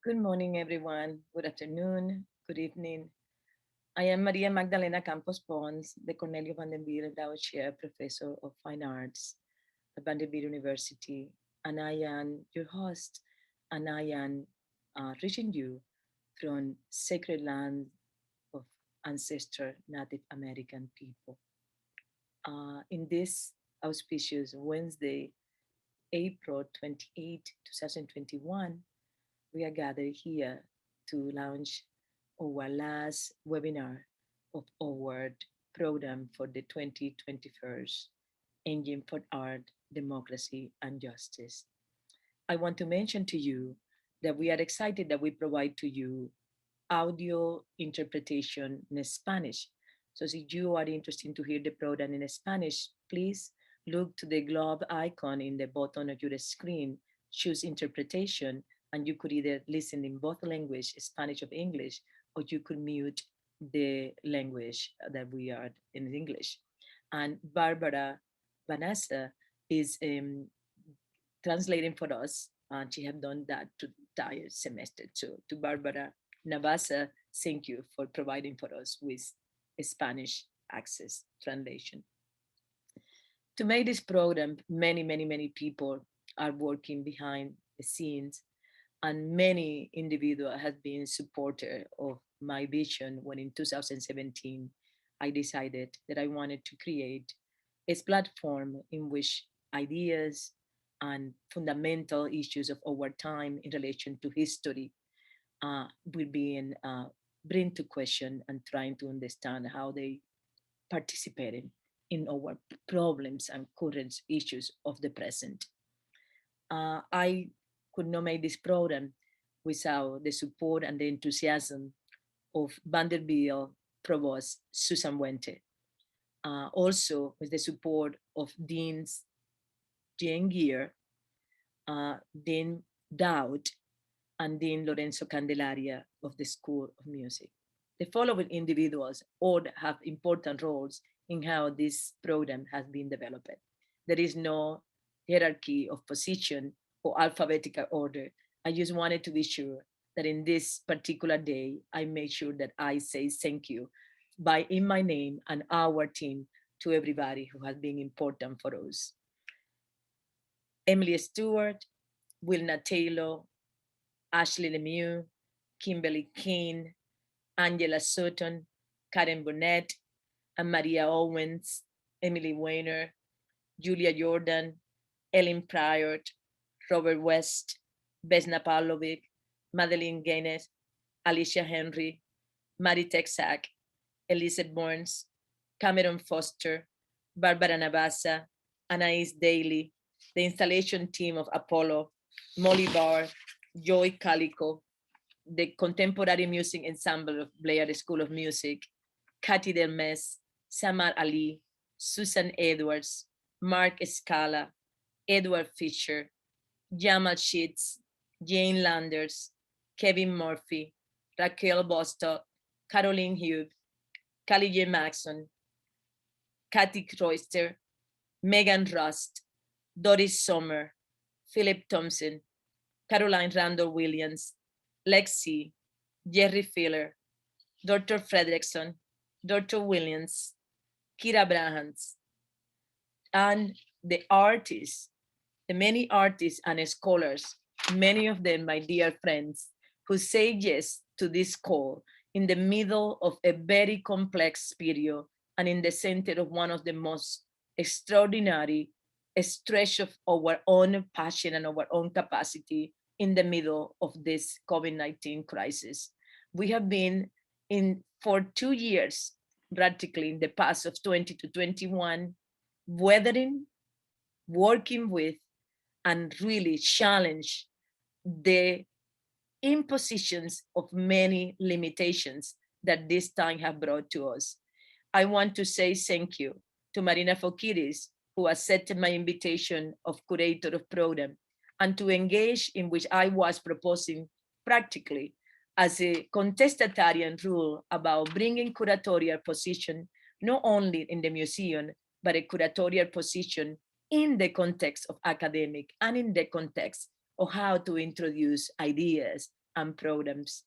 Good morning, everyone. Good afternoon. Good evening. I am Maria Magdalena Campos Pons, the Cornelio Vanderbilt Endowed Chair Professor of Fine Arts at Vanderbilt University, and I am your host, and I am reaching you from sacred land of ancestor Native American people. In this auspicious Wednesday, April 28, 2021, we are gathered here to launch our last webinar of our program for the 2021st Engine for Art, Democracy, and Justice. I want to mention to you that we are excited that we provide to you audio interpretation in Spanish. So if you are interested to hear the program in Spanish, please look to the globe icon in the bottom of your screen, choose interpretation, and you could either listen in both language, Spanish or English, or you could mute the language that we are in English. And Barbara Vanessa is translating for us, and she have done that to the entire semester. So to Barbara Navasa, thank you for providing for us with a Spanish access translation. To make this program, many people are working behind the scenes, and many individuals have been supporter of my vision when in 2017 I decided that I wanted to create a platform in which ideas and fundamental issues of our time in relation to history will be bring to question and trying to understand how they participated in our problems and current issues of the present. I could not make this program without the support and the enthusiasm of Vanderbilt Provost Susan Wente. Also with the support of Deans Jane Gear, Dean Dowd, and Dean Lorenzo Candelaria of the School of Music. The following individuals all have important roles in how this program has been developed. There is no hierarchy of position or alphabetical order. I just wanted to be sure that in this particular day, I make sure that I say thank you by in my name and our team to everybody who has been important for us. Emily Stewart, Wilna Taylor, Ashley Lemieux, Kimberly Kane, Angela Sutton, Karen Burnett, and Maria Owens, Emily Weiner, Julia Jordan, Ellen Pryor, Robert West, Vesna Pavlovic, Madeline Gaines, Alicia Henry, Mary Texack, Elizabeth Burns, Cameron Foster, Barbara Navasa, Anais Daly, the installation team of Apollo, Molly Barr, Joy Calico, the Contemporary Music Ensemble of Blair School of Music, Cathy Dermes, Samar Ali, Susan Edwards, Mark Scala, Edward Fisher, Jamal Sheets, Jane Landers, Kevin Murphy, Raquel Bostock, Caroline Hugh, Callie J. Maxson, Kathy Royster, Megan Rust, Doris Sommer, Philip Thompson, Caroline Randall Williams, Lexi, Jerry Filler, Dr. Fredrickson, Dr. Williams, Kira Brahans, and the artists, the many artists and scholars, many of them my dear friends, who say yes to this call in the middle of a very complex period and in the center of one of the most extraordinary stretch of our own passion and our own capacity in the middle of this COVID-19 crisis. We have been in for 2 years, practically in the past of 20 to 21, weathering, working with, and really challenge the impositions of many limitations that this time have brought to us. I want to say thank you to Marina Fokiris, who accepted my invitation of curator of program, and to engage in which I was proposing practically as a contestatarian rule about bringing curatorial position, not only in the museum, but a curatorial position in the context of academic and in the context of how to introduce ideas and programs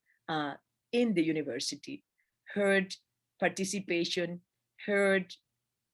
in the university. Heard participation, heard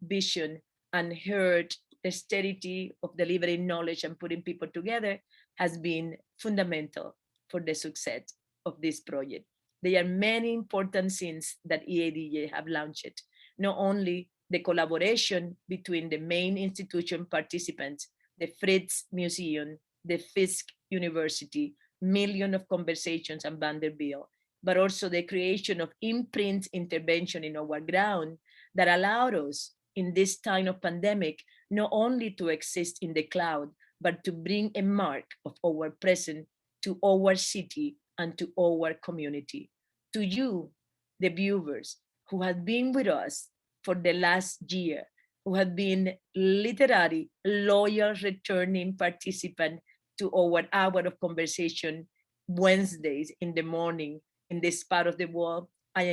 vision, and heard the steadity of delivering knowledge and putting people together has been fundamental for the success of this project. There are many important things that EADJ have launched, not only the collaboration between the main institution participants, the Fritz Museum, the Fisk University, million of conversations and Vanderbilt, but also the creation of imprint intervention in our ground that allowed us in this time of pandemic, not only to exist in the cloud, but to bring a mark of our presence to our city and to our community. To you, the viewers who have been with us for the last year, who have been literary, loyal, returning participant to our hour of conversation Wednesdays in the morning in this part of the world, I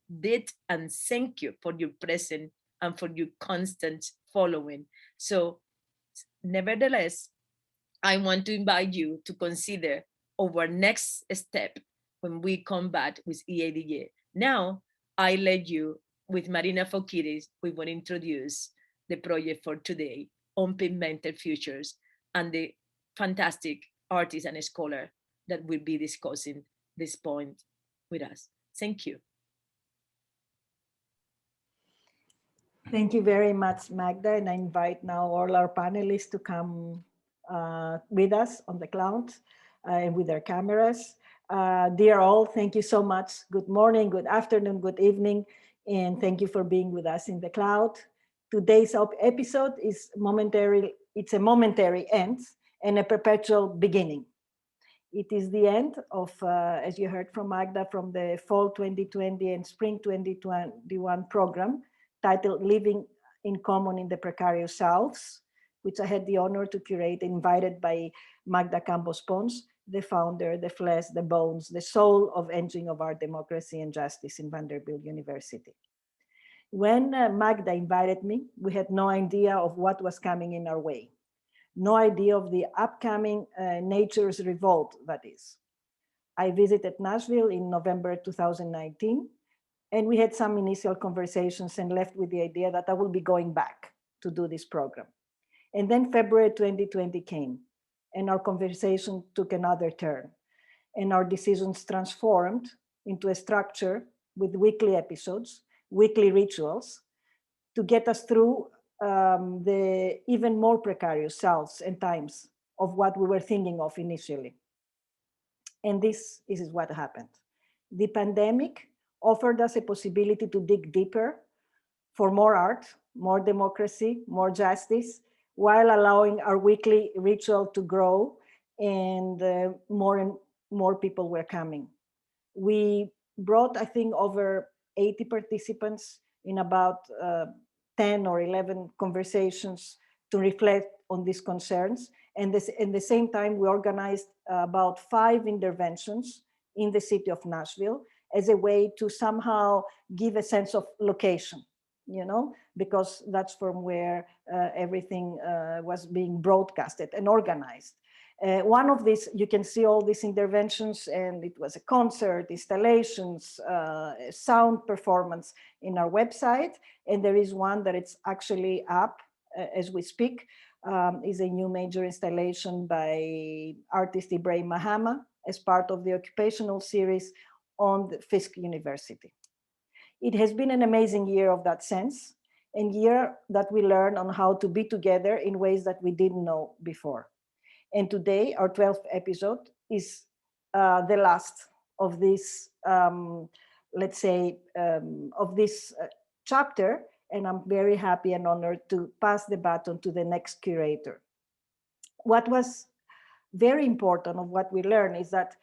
indeed and thank you for your presence and for your constant following. So, nevertheless, I want to invite you to consider our next step when we come back with EADJ. Now, I let you with Marina Fokiris, we will introduce the project for today on Pigmented Futures and the fantastic artist and scholar that will be discussing this point with us. Thank you. Thank you very much, Magda, and I invite now all our panelists to come with us on the cloud and with their cameras. Dear all, thank you so much. Good morning, good afternoon, good evening, and thank you for being with us in the cloud. Today's episode is momentary. It's a momentary end and a perpetual beginning. It is the end of, as you heard from Magda, from the fall 2020 and spring 2021 program titled Living in Common in the Precarious South, which I had the honor to curate, invited by Magda Campos-Pons, the founder, the flesh, the bones, the soul of engine of our democracy and justice in Vanderbilt University. When Magda invited me, we had no idea of what was coming in our way. No idea of the upcoming nature's revolt, that is. I visited Nashville in November 2019, and we had some initial conversations and left with the idea that I will be going back to do this program. And then February 2020 came, and our conversation took another turn, and our decisions transformed into a structure with weekly episodes, weekly rituals, to get us through the even more precarious selves and times of what we were thinking of initially. And this is what happened. The pandemic offered us a possibility to dig deeper for more art, more democracy, more justice, while allowing our weekly ritual to grow, and more people were coming. We brought, I think, over 80 participants in about 10 or 11 conversations to reflect on these concerns. And this, at the same time, we organized about 5 interventions in the city of Nashville as a way to somehow give a sense of location, you know, because that's from where everything was being broadcasted and organized. One of these, you can see all these interventions, and it was a concert, installations, sound performance in our website. And there is one that it's actually up as we speak, is a new major installation by artist Ibrahim Mahama as part of the occupational series on the Fisk University. It has been an amazing year of that sense, and year that we learn on how to be together in ways that we didn't know before. And today, our 12th episode is the last of this, let's say, of this chapter. And I'm very happy and honored to pass the baton to the next curator. What was very important of what we learned is that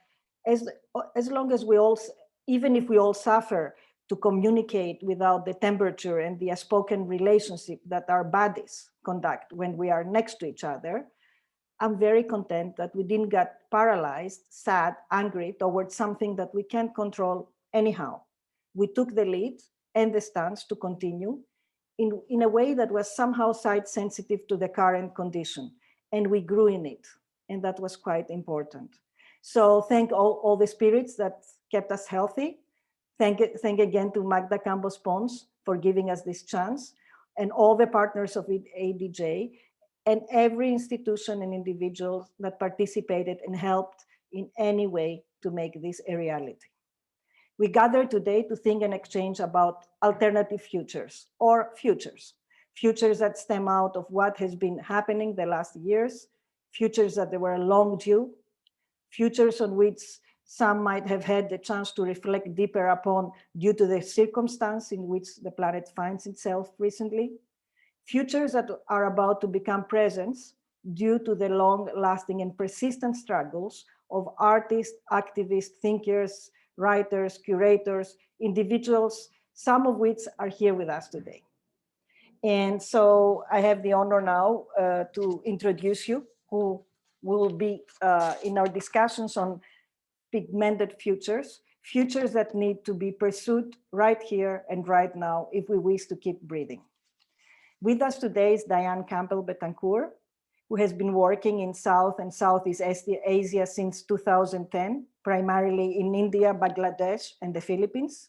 as long as we all, even if we all suffer to communicate without the temperature and the unspoken relationship that our bodies conduct when we are next to each other, I'm very content that we didn't get paralyzed, sad, angry towards something that we can't control anyhow. We took the lead and the stance to continue in a way that was somehow side sensitive to the current condition, and we grew in it, and that was quite important. So thank all the spirits that kept us healthy. Thank again to Magda Campos Pons for giving us this chance, and all the partners of EADJ, and every institution and individual that participated and helped in any way to make this a reality. We gather today to think and exchange about alternative futures, or futures that stem out of what has been happening the last years, futures that they were long due, futures on which some might have had the chance to reflect deeper upon due to the circumstance in which the planet finds itself recently, futures that are about to become presents due to the long-lasting and persistent struggles of artists, activists, thinkers, writers, curators, individuals, some of which are here with us today. And so I have the honor now to introduce you, who will be in our discussions on pigmented futures, futures that need to be pursued right here and right now if we wish to keep breathing. With us today is Diane Campbell Betancourt, who has been working in South and Southeast Asia since 2010, primarily in India, Bangladesh, and the Philippines.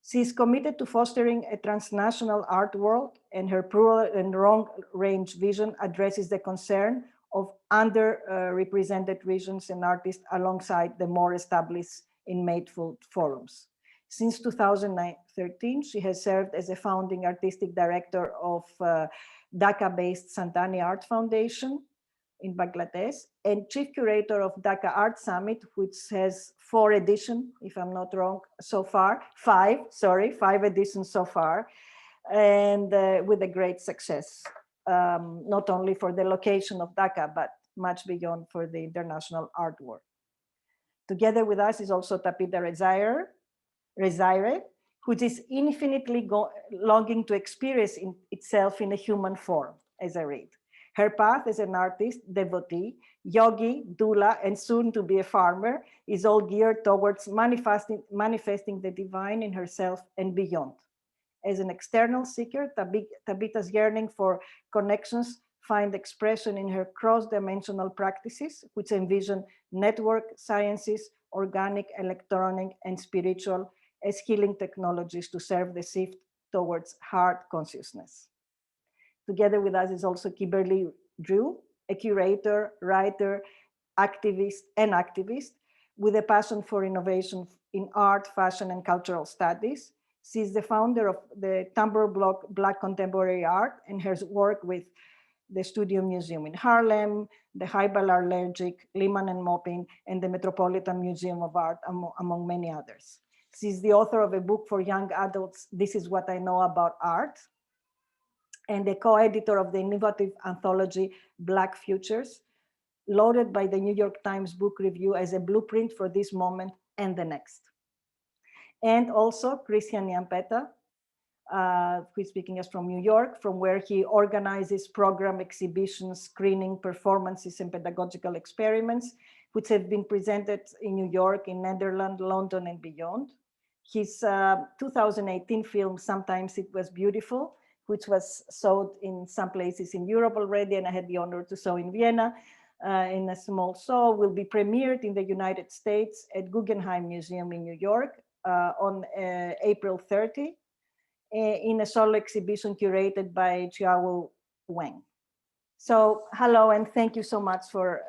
She is committed to fostering a transnational art world, and her plural and long-range vision addresses the concern of underrepresented regions and artists alongside the more established in Mateful forums. Since 2013, she has served as a founding artistic director of Dhaka-based Santani Art Foundation in Bangladesh, and chief curator of Dhaka Art Summit, which has 4 editions, if I'm not wrong, so far, 5 editions so far, and with a great success, not only for the location of Dhaka, but much beyond for the international art world. Together with us is also Tapita Rezaire, which is infinitely longing to experience itself in a human form, as I read. Her path as an artist, devotee, yogi, doula, and soon to be a farmer is all geared towards manifesting the divine in herself and beyond. As an external seeker, Tabita's yearning for connections find expression in her cross-dimensional practices, which envision network sciences, organic, electronic, and spiritual as healing technologies to serve the shift towards heart consciousness. Together with us is also Kimberly Drew, a curator, writer, activist with a passion for innovation in art, fashion, and cultural studies. She's the founder of the Tumblr blog Black Contemporary Art, and her work with the Studio Museum in Harlem, the Haibal Allergic, Lehman and Maupin, and the Metropolitan Museum of Art, among many others. She's the author of a book for young adults, This Is What I Know About Art, and the co-editor of the innovative anthology Black Futures, lauded by the New York Times Book Review as a blueprint for this moment and the next. And also Christian Nyampeta, who is speaking us from New York, from where he organizes program exhibitions, screening, performances, and pedagogical experiments, which have been presented in New York, in Netherlands, London, and beyond. His 2018 film, Sometimes It Was Beautiful, which was sold in some places in Europe already, and I had the honor to show in Vienna in a small show, will be premiered in the United States at Guggenheim Museum in New York on April 30 in a solo exhibition curated by Chiao Wang. So hello, and thank you so much for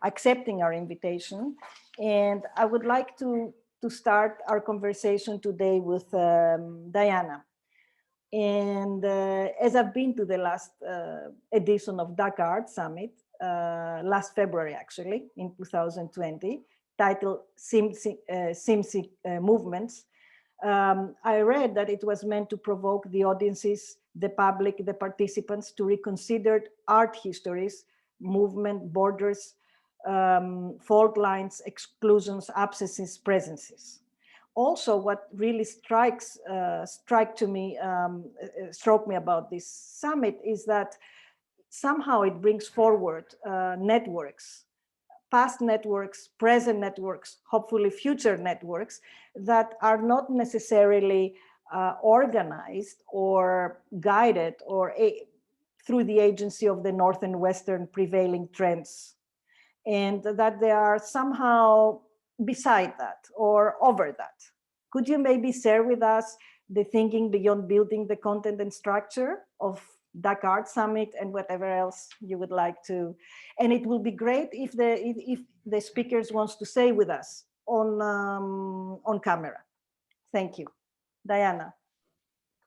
accepting our invitation. And I would like to start our conversation today with Diana. And as I've been to the last edition of Dhaka Art Summit, last February actually, in 2020, titled Simsi Movements, I read that it was meant to provoke the audiences, the public, the participants to reconsider art histories, movement, borders, fault lines, exclusions, absences, presences. Also, what really struck me about this summit is that somehow it brings forward networks, past networks, present networks, hopefully future networks that are not necessarily organized or guided or through the agency of the North and Western prevailing trends. and that they are somehow beside that or over that. Could you maybe share with us the thinking beyond building the content and structure of Dhaka Art Summit and whatever else you would like to? And it will be great if the speakers wants to say with us on camera. Thank you. Diana.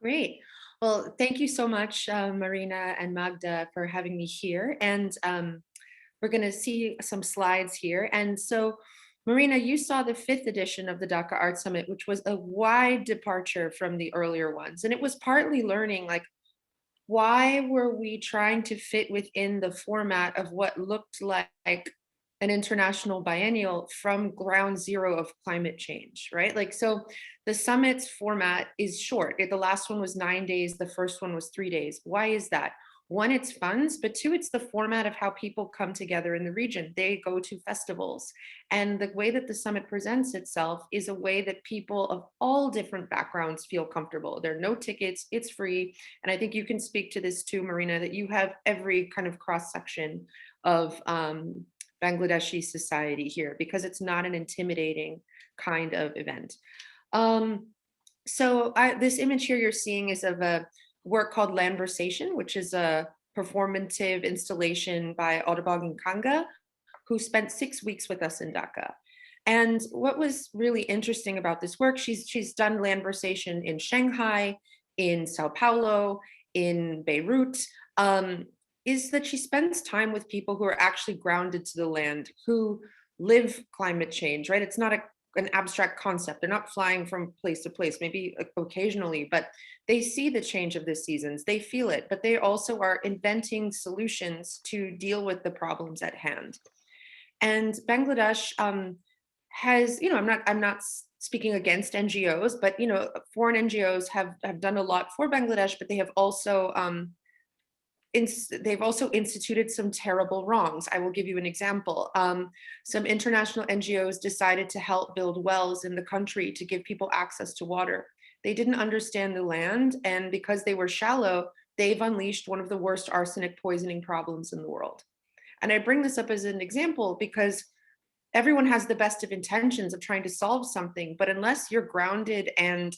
Great. Well, thank you so much, Marina and Magda, for having me here. And we're going to see some slides here. And so, Marina, you saw the 5th edition of the Dhaka Art Summit, which was a wide departure from the earlier ones. And it was partly learning, like, why were we trying to fit within the format of what looked like an international biennial from ground zero of climate change, right? Like, so the summit's format is short. The last one was 9 days. The first one was 3 days. Why is that? One, it's funds, but two, it's the format of how people come together in the region. They go to festivals. And the way that the summit presents itself is a way that people of all different backgrounds feel comfortable. There are no tickets, it's free. And I think you can speak to this too, Marina, that you have every kind of cross-section of Bangladeshi society here, because it's not an intimidating kind of event. This image here you're seeing is of a work called Landversation, which is a performative installation by Audubon Kanga, who spent 6 weeks with us in Dhaka. And what was really interesting about this work, she's done Landversation in Shanghai, in Sao Paulo, in Beirut, is that she spends time with people who are actually grounded to the land, who live climate change, right? It's not an abstract concept. They're not flying from place to place, maybe occasionally, but they see the change of the seasons, they feel it, but they also are inventing solutions to deal with the problems at hand. And Bangladesh has, I'm not speaking against NGOs, but foreign NGOs have done a lot for Bangladesh, but they have also they've also instituted some terrible wrongs. I will give you an example. Some international NGOs decided to help build wells in the country to give people access to water. They didn't understand the land, and because they were shallow, they've unleashed one of the worst arsenic poisoning problems in the world. And I bring this up as an example because everyone has the best of intentions of trying to solve something, but unless you're grounded and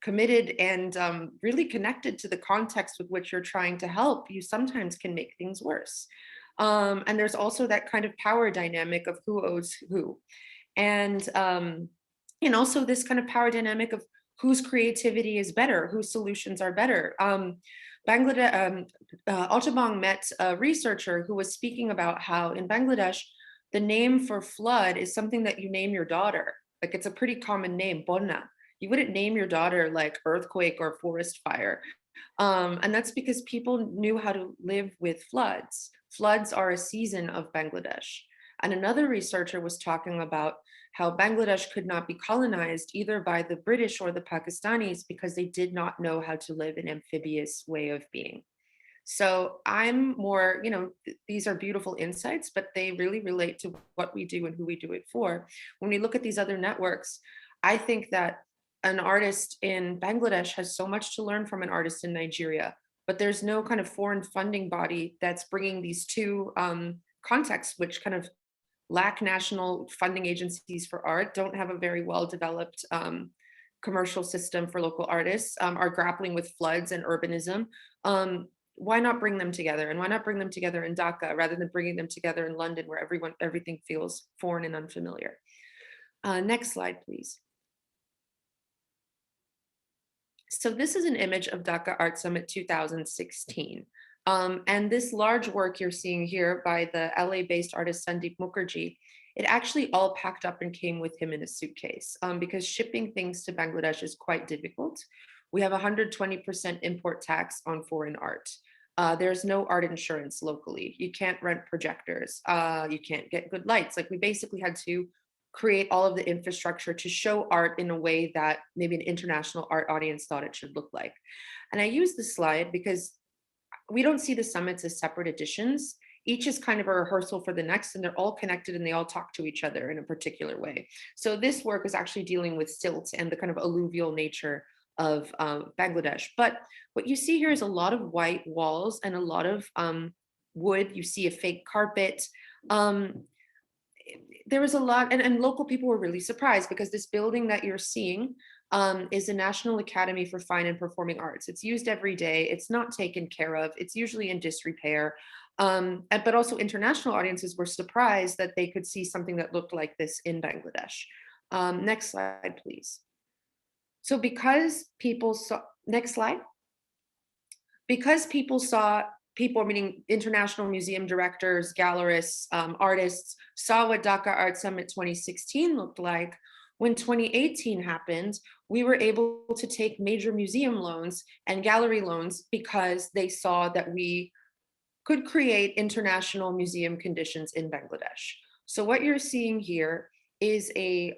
committed and really connected to the context with which you're trying to help, you sometimes can make things worse. And there's also that kind of power dynamic of who owes who. And also this kind of power dynamic of whose creativity is better, whose solutions are better. Audubon met a researcher who was speaking about how in Bangladesh, the name for flood is something that you name your daughter. Like, it's a pretty common name, Bonna. You wouldn't name your daughter like earthquake or forest fire. And that's because people knew how to live with floods. Floods are a season of Bangladesh. And another researcher was talking about how Bangladesh could not be colonized either by the British or the Pakistanis because they did not know how to live an amphibious way of being. So I'm more, these are beautiful insights, but they really relate to what we do and who we do it for. When we look at these other networks, I think that an artist in Bangladesh has so much to learn from an artist in Nigeria, but there's no kind of foreign funding body that's bringing these two contexts, which kind of lack national funding agencies for art, don't have a very well-developed commercial system for local artists, are grappling with floods and urbanism. Why not bring them together? And why not bring them together in Dhaka rather than bringing them together in London where everything feels foreign and unfamiliar? Next slide, please. So this is an image of Dhaka Art Summit 2016. And this large work you're seeing here by the LA-based artist Sandeep Mukherjee, it actually all packed up and came with him in a suitcase because shipping things to Bangladesh is quite difficult. We have 120% import tax on foreign art. There's no art insurance locally. You can't rent projectors. You can't get good lights. Like, we basically had to create all of the infrastructure to show art in a way that maybe an international art audience thought it should look like. And I use this slide because we don't see the summits as separate editions. Each is kind of a rehearsal for the next, and they're all connected and they all talk to each other in a particular way. So this work is actually dealing with silt and the kind of alluvial nature of Bangladesh. But what you see here is a lot of white walls and a lot of wood. You see a fake carpet. There was a lot, and local people were really surprised because this building that you're seeing is a National Academy for Fine and Performing Arts. It's used every day. It's not taken care of. It's usually in disrepair. But also international audiences were surprised that they could see something that looked like this in Bangladesh. Next slide, please. So because people saw, next slide. Because people saw, people, meaning international museum directors, gallerists, artists, saw what Dhaka Art Summit 2016 looked like, when 2018 happened, we were able to take major museum loans and gallery loans because they saw that we could create international museum conditions in Bangladesh. So what you're seeing here is a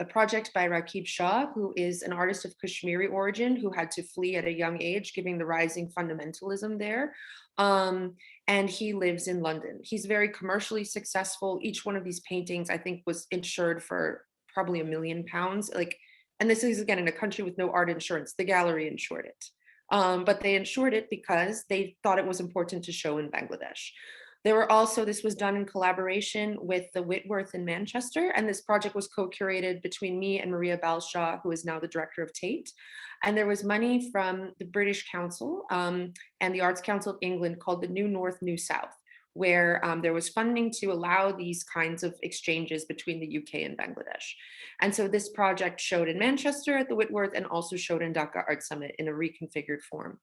project by Rakib Shah, who is an artist of Kashmiri origin who had to flee at a young age, given the rising fundamentalism there. And he lives in London. He's very commercially successful. Each one of these paintings, I think, was insured for probably £1 million. Like, and this is again in a country with no art insurance. The gallery insured it. But they insured it because they thought it was important to show in Bangladesh. There were also, this was done in collaboration with the Whitworth in Manchester, and this project was co-curated between me and Maria Balshaw, who is now the director of Tate. And there was money from the British Council and the Arts Council of England called the New North, New South, where there was funding to allow these kinds of exchanges between the UK and Bangladesh. And so this project showed in Manchester at the Whitworth and also showed in Dhaka Art Summit in a reconfigured form.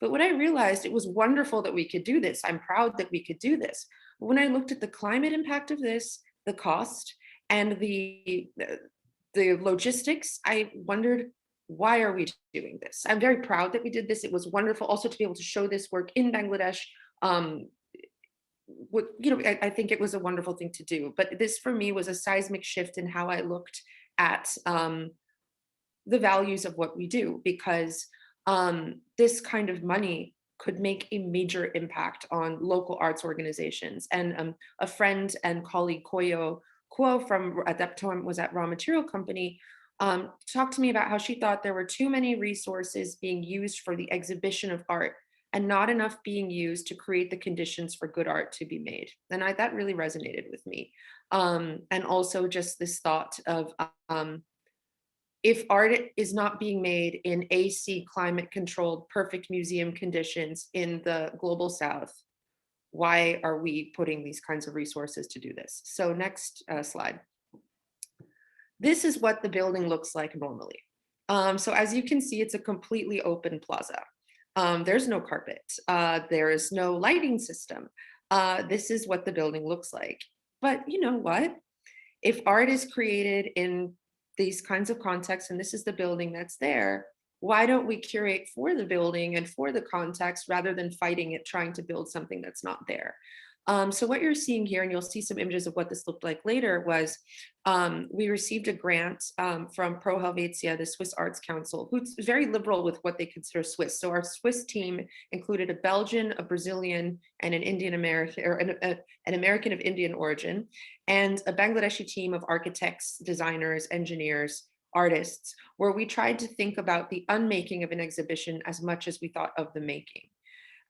But when I realized it was wonderful that we could do this, I'm proud that we could do this. But when I looked at the climate impact of this, the cost, and the logistics, I wondered, why are we doing this? I'm very proud that we did this. It was wonderful also to be able to show this work in Bangladesh. I think it was a wonderful thing to do. But this for me was a seismic shift in how I looked at the values of what we do, because this kind of money could make a major impact on local arts organizations. And a friend and colleague, Koyo Kuo, from at that time was at Raw Material Company, talked to me about how she thought there were too many resources being used for the exhibition of art and not enough being used to create the conditions for good art to be made. And that really resonated with me. And also just this thought of, if art is not being made in AC climate controlled, perfect museum conditions in the global South, why are we putting these kinds of resources to do this? So next slide. This is what the building looks like normally. So as you can see, it's a completely open plaza. There's no carpet. There is no lighting system. This is what the building looks like. But you know what? If art is created in these kinds of contexts, and this is the building that's there, why don't we curate for the building and for the context rather than fighting it, trying to build something that's not there? So what you're seeing here, and you'll see some images of what this looked like later, was we received a grant from Pro Helvetia, the Swiss Arts Council, who's very liberal with what they consider Swiss. So our Swiss team included a Belgian, a Brazilian, and an Indian American, or an American of Indian origin, and a Bangladeshi team of architects, designers, engineers, artists, where we tried to think about the unmaking of an exhibition as much as we thought of the making.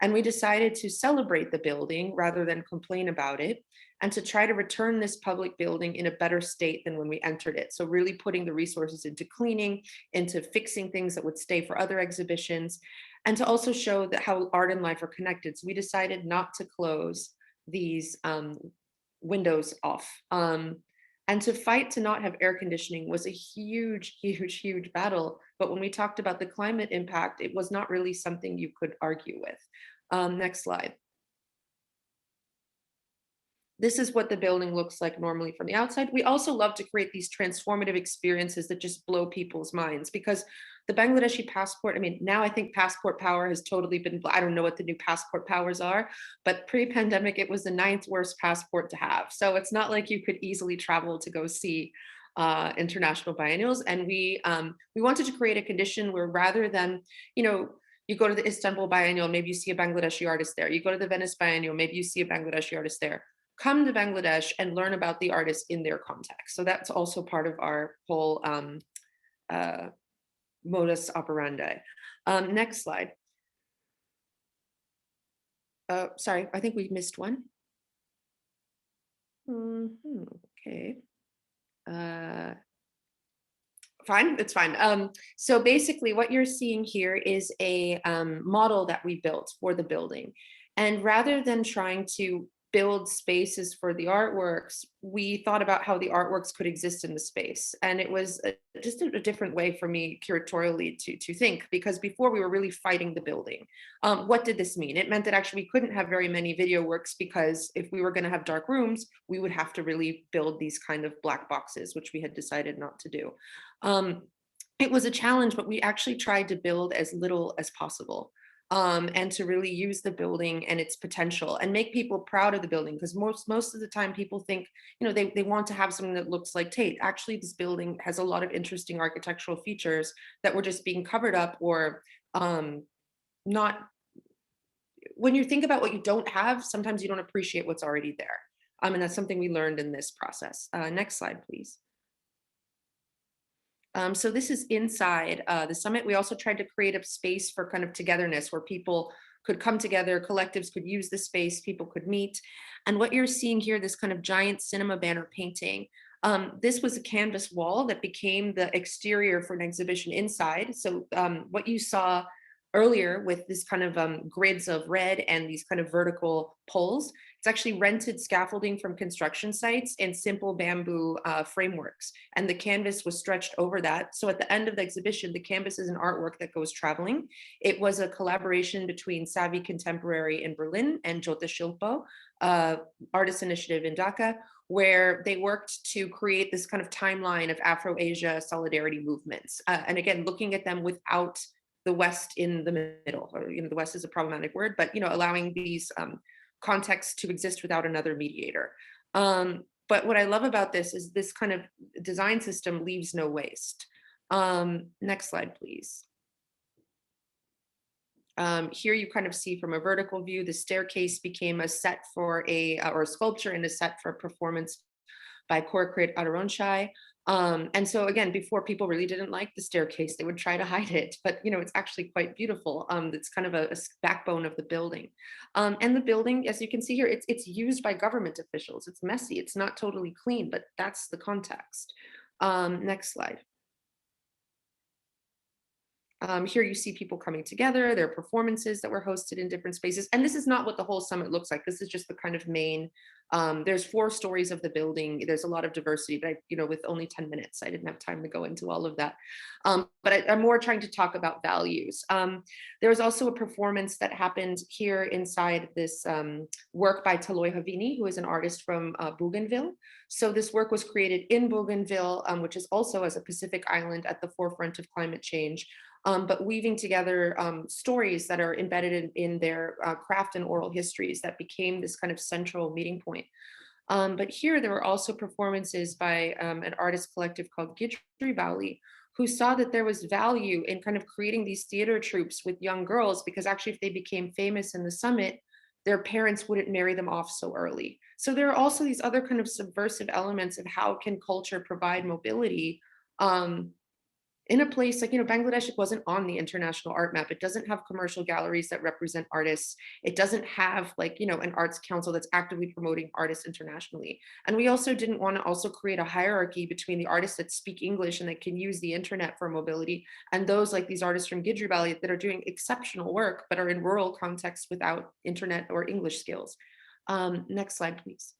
And we decided to celebrate the building rather than complain about it, and to try to return this public building in a better state than when we entered it. So really putting the resources into cleaning, into fixing things that would stay for other exhibitions, and to also show that how art and life are connected. So we decided not to close these windows off. And to fight to not have air conditioning was a huge, huge, huge battle. But when we talked about the climate impact, it was not really something you could argue with. Next slide. This is what the building looks like normally from the outside. We also love to create these transformative experiences that just blow people's minds, because the Bangladeshi passport, I mean, now I think passport power has totally been, I don't know what the new passport powers are, but pre-pandemic, it was the 9th worst passport to have. So it's not like you could easily travel to go see international biennials. And we wanted to create a condition where, rather than, you go to the Istanbul Biennial, maybe you see a Bangladeshi artist there. You go to the Venice Biennial, maybe you see a Bangladeshi artist there. Come to Bangladesh and learn about the artists in their context. So that's also part of our whole modus operandi. Next slide. Sorry, I think we missed one. Okay. Fine, it's fine. So basically what you're seeing here is a model that we built for the building. And rather than trying to build spaces for the artworks, we thought about how the artworks could exist in the space. And it was just a different way for me curatorially to think, because before we were really fighting the building. What did this mean? It meant that actually we couldn't have very many video works, because if we were going to have dark rooms, we would have to really build these kind of black boxes, which we had decided not to do. It was a challenge, but we actually tried to build as little as possible. And to really use the building and its potential and make people proud of the building, because most of the time people think, you know, they want to have something that looks like Tate. Actually, this building has a lot of interesting architectural features that were just being covered up or not. When you think about what you don't have, sometimes you don't appreciate what's already there. And that's something we learned in this process. Next slide, please. So this is inside the summit. We also tried to create a space for kind of togetherness where people could come together, collectives could use the space, people could meet. And what you're seeing here, this kind of giant cinema banner painting, this was a canvas wall that became the exterior for an exhibition inside. So what you saw earlier with this kind of grids of red and these kind of vertical poles, it's actually rented scaffolding from construction sites and simple bamboo frameworks. And the canvas was stretched over that. So at the end of the exhibition, the canvas is an artwork that goes traveling. It was a collaboration between Savvy Contemporary in Berlin and Jota Shilpo, artist initiative in Dhaka, where they worked to create this kind of timeline of Afro-Asia solidarity movements. And again, looking at them without the West in the middle, or, you know, the West is a problematic word, but, you know, allowing these contexts to exist without another mediator. But what I love about this is this kind of design system leaves no waste. Next slide, please. Here you kind of see from a vertical view, the staircase became a set for or a sculpture and a set for a performance by Korkrit Adoronshai. And so again, before, people really didn't like the staircase, they would try to hide it, but, you know, it's actually quite beautiful. It's kind of a backbone of the building. And the building, as you can see here, it's used by government officials. It's messy, it's not totally clean, but that's the context. Next slide. Here you see people coming together, there are performances that were hosted in different spaces. And this is not what the whole summit looks like. This is just the kind of main, there's 4 stories of the building. There's a lot of diversity, but you know, with only 10 minutes, I didn't have time to go into all of that. But I'm more trying to talk about values. There was also a performance that happened here inside this work by Taloy Havini, who is an artist from Bougainville. So this work was created in Bougainville, which is also as a Pacific island at the forefront of climate change. But weaving together stories that are embedded in their craft and oral histories that became this kind of central meeting point. But here there were also performances by an artist collective called Gidri Bauli, who saw that there was value in kind of creating these theater troupes with young girls, because actually if they became famous in the summit, their parents wouldn't marry them off so early. So there are also these other kind of subversive elements of how can culture provide mobility in a place like, you know, Bangladesh, it wasn't on the international art map. It doesn't have commercial galleries that represent artists. It doesn't have, like, you know, an arts council that's actively promoting artists internationally. And we also didn't want to also create a hierarchy between the artists that speak English and that can use the internet for mobility, and those like these artists from Gidri Valley that are doing exceptional work, but are in rural contexts without internet or English skills. Next slide, please.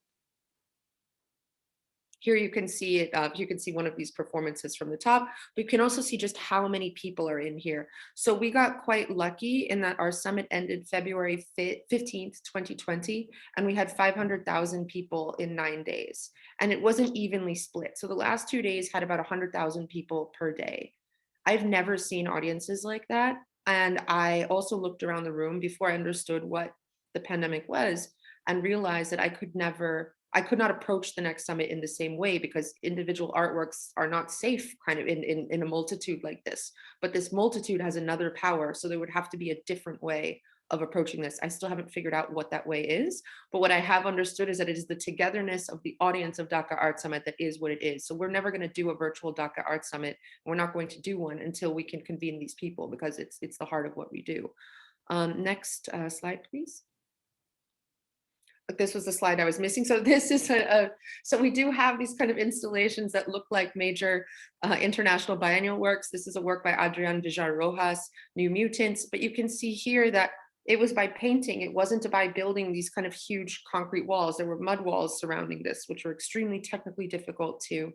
Here you can see it, you can see one of these performances from the top, but you can also see just how many people are in here. So we got quite lucky in that our summit ended February 15th, 2020, and we had 500,000 people in 9 days. And it wasn't evenly split. So the last 2 days had about 100,000 people per day. I've never seen audiences like that. And I also looked around the room before I understood what the pandemic was and realized that I could not approach the next summit in the same way, because individual artworks are not safe kind of in a multitude like this, but this multitude has another power. So there would have to be a different way of approaching this. I still haven't figured out what that way is, but what I have understood is that it is the togetherness of the audience of Dhaka Art Summit that is what it is. So we're never going to do a virtual Dhaka Art Summit. We're not going to do one until we can convene these people, because it's the heart of what we do. Next slide, please. this was the slide I was missing. So this is so we do have these kind of installations that look like major international biennial works. This is a work by Adrian Villar-Rojas, New Mutants, but you can see here that it was by painting. It wasn't by building these kind of huge concrete walls. There were mud walls surrounding this, which were extremely technically difficult to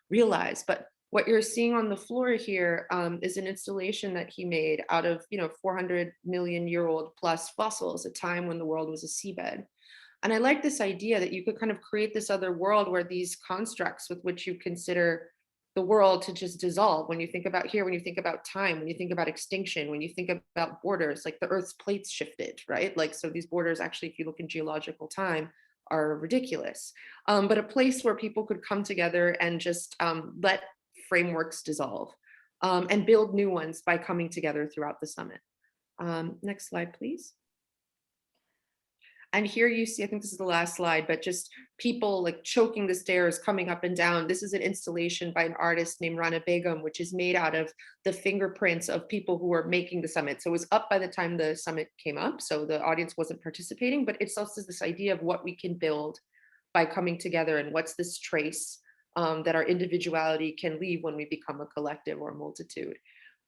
realize. But what you're seeing on the floor here is an installation that he made out of 400 million year old plus fossils, a time when the world was a seabed. And I like this idea that you could kind of create this other world where these constructs with which you consider the world to just dissolve. When you think about here, when you think about time, when you think about extinction, when you think about borders, like the Earth's plates shifted, right? Like, so these borders actually, if you look in geological time, are ridiculous. But a place where people could come together and just let frameworks dissolve and build new ones by coming together throughout the summit. Next slide, please. And here you see, I think this is the last slide, but just people like choking the stairs, coming up and down. This is an installation by an artist named Rana Begum, which is made out of the fingerprints of people who were making the summit. So it was up by the time the summit came up, so the audience wasn't participating, but it's also this idea of what we can build by coming together and what's this trace that our individuality can leave when we become a collective or a multitude.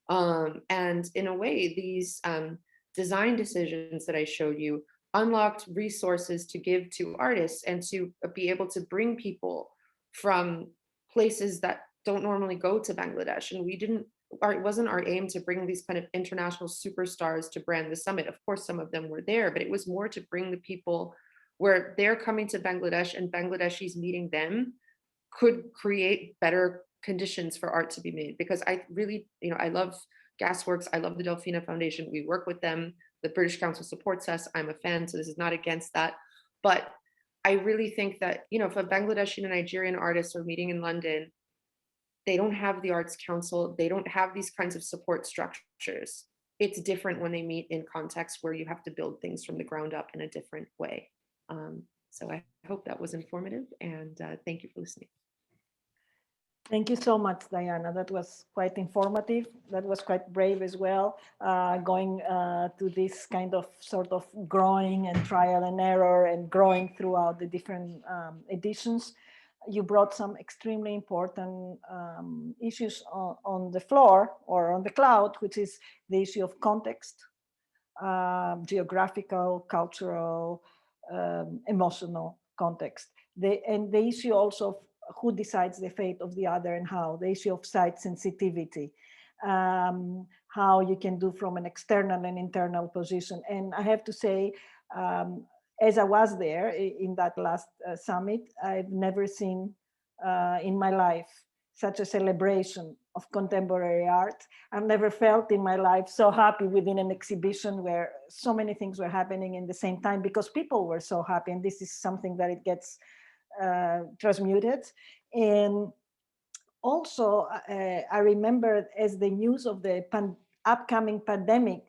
And in a way, these design decisions that I showed you unlocked resources to give to artists and to be able to bring people from places that don't normally go to Bangladesh. And it wasn't our aim to bring these kind of international superstars to brand the summit. Of course, some of them were there, but it was more to bring the people where they're coming to Bangladesh and Bangladeshis meeting them could create better conditions for art to be made. Because I really, I love Gasworks, I love the Delphina Foundation, we work with them. The British Council supports us. I'm a fan, so this is not against that. But I really think that, if a Bangladeshi and a Nigerian artist are meeting in London, they don't have the Arts Council. They don't have these kinds of support structures. It's different when they meet in contexts where you have to build things from the ground up in a different way. So I hope that was informative, and thank you for listening. Thank you so much, Diana. That was quite informative. That was quite brave as well, going to this kind of sort of growing and trial and error and growing throughout the different editions. You brought some extremely important issues on the floor or on the cloud, which is the issue of context, geographical, cultural, emotional context. And the issue also of who decides the fate of the other and how, the issue of site sensitivity, how you can do from an external and internal position. And I have to say, as I was there in that last summit, I've never seen in my life such a celebration of contemporary art. I've never felt in my life so happy within an exhibition where so many things were happening in the same time because people were so happy. And this is something that it gets transmuted. And also I remember as the news of the upcoming pandemic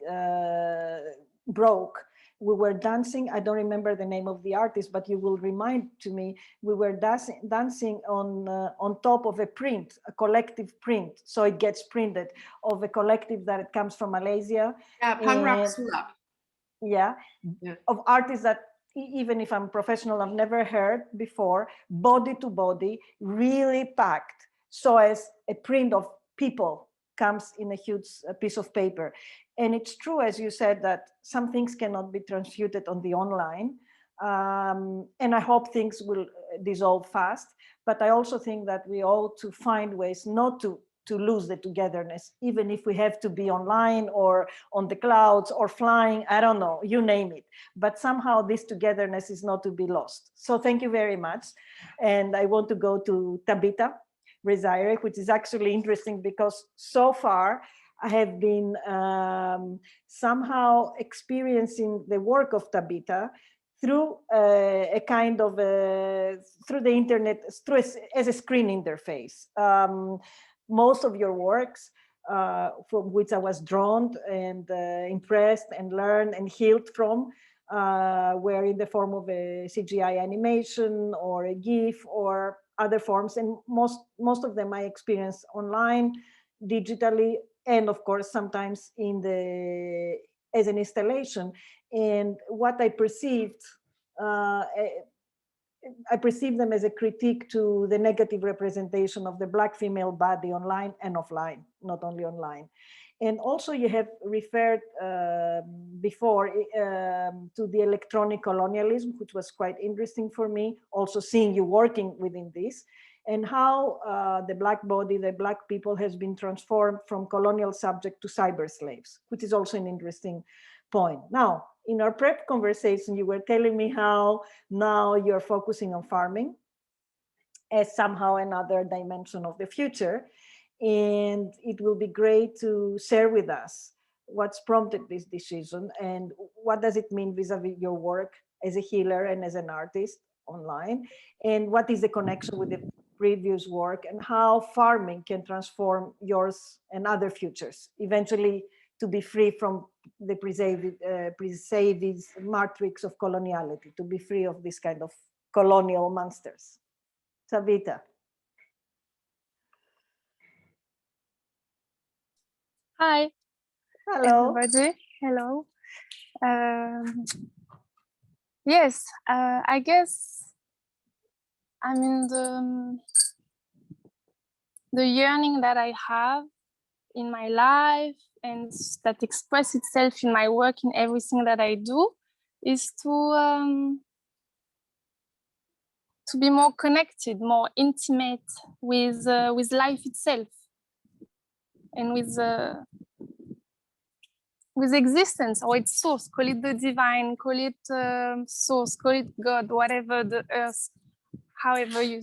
broke, we were dancing. I don't remember the name of the artist, but you will remind to me, we were dancing on top of a print, a collective print. So it gets printed of a collective that it comes from Malaysia. Yeah, Panrak Sulap. Yeah, of artists that even if I'm professional, I've never heard before, body to body, really packed. So as a print of people comes in a huge piece of paper. And it's true, as you said, that some things cannot be transmuted on the online. And I hope things will dissolve fast. But I also think that we ought to find ways not to lose the togetherness, even if we have to be online or on the clouds or flying, I don't know, you name it. But somehow this togetherness is not to be lost. So thank you very much. And I want to go to Tabitha Rezaire, which is actually interesting because so far I have been somehow experiencing the work of Tabitha through a kind of, through the internet, as a screen interface. Most of your works, from which I was drawn and impressed and learned and healed from, were in the form of a CGI animation or a GIF or other forms. And most of them I experienced online, digitally, and of course, sometimes in as an installation. And what I perceived I perceive them as a critique to the negative representation of the Black female body online and offline, not only online. And also you have referred before to the electronic colonialism, which was quite interesting for me, also seeing you working within this, and how the Black body, the Black people has been transformed from colonial subject to cyber slaves, which is also an interesting point. Now, in our prep conversation, you were telling me how now you're focusing on farming as somehow another dimension of the future. And it will be great to share with us what's prompted this decision and what does it mean vis-a-vis your work as a healer and as an artist online, and what is the connection with the previous work and how farming can transform yours and other futures, eventually to be free from the preserved matrix of coloniality, to be free of this kind of colonial monsters. Savita. Hi. Hello. Everybody. Hello. Yes, I guess I mean the yearning that I have in my life and that express itself in my work, in everything that I do, is to be more connected, more intimate with life itself and with existence or its source. Call it the divine, call it source, call it God, whatever, the earth, however you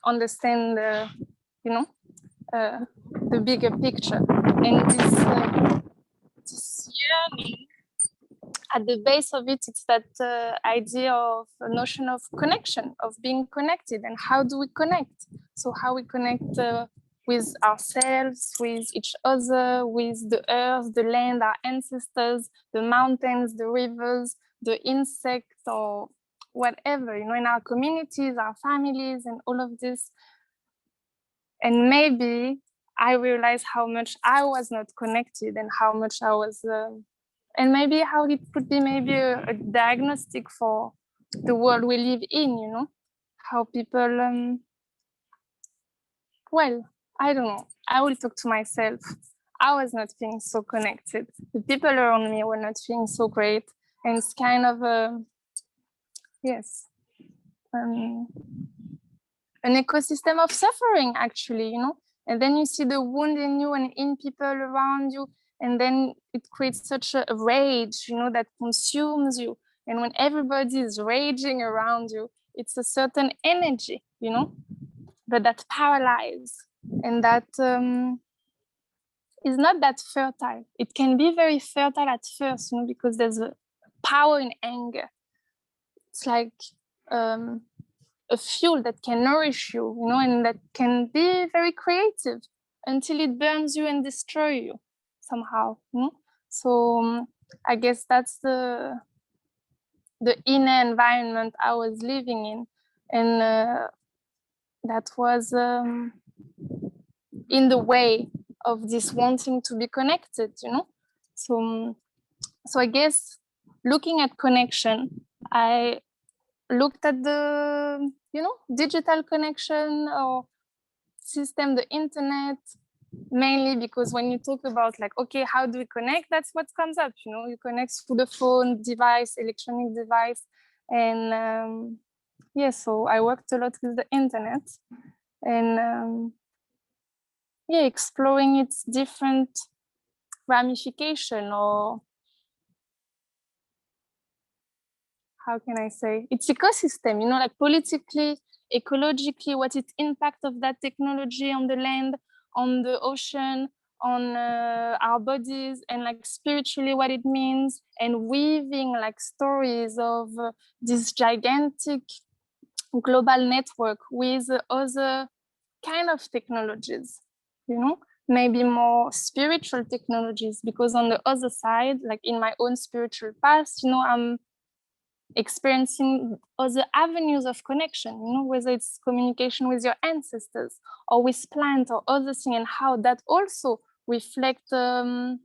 understand the bigger picture. And this yearning, at the base of it, it's that idea of a notion of connection, of being connected. And how do we connect? So how we connect with ourselves, with each other, with the earth, the land, our ancestors, the mountains, the rivers, the insects, or whatever, in our communities, our families, and all of this. And maybe I realized how much I was not connected and how much I was, and maybe how it could be maybe a diagnostic for the world we live in, how people, well, I don't know. I will talk to myself. I was not feeling so connected. The people around me were not feeling so great. And it's kind of yes, an ecosystem of suffering, actually, And then you see the wound in you and in people around you. And then it creates such a rage, that consumes you. And when everybody is raging around you, it's a certain energy, but that paralyzes. And that is not that fertile. It can be very fertile at first, because there's a power in anger. It's like a fuel that can nourish you, and that can be very creative until it burns you and destroys you somehow. So I guess that's the inner environment I was living in, and that was in the way of this wanting to be connected, So I guess looking at connection, I looked at the, digital connection or system, the internet, mainly because when you talk about okay, how do we connect? That's what comes up, you connect through the phone device, electronic device. And so I worked a lot with the internet and exploring its different ramification, or how can I say, its ecosystem, politically, ecologically, what is the impact of that technology on the land, on the ocean, on our bodies, and spiritually what it means, and weaving stories of this gigantic global network with other kind of technologies, maybe more spiritual technologies, because on the other side, in my own spiritual path, I'm experiencing other avenues of connection, whether it's communication with your ancestors or with plants or other things, and how that also reflect ICT,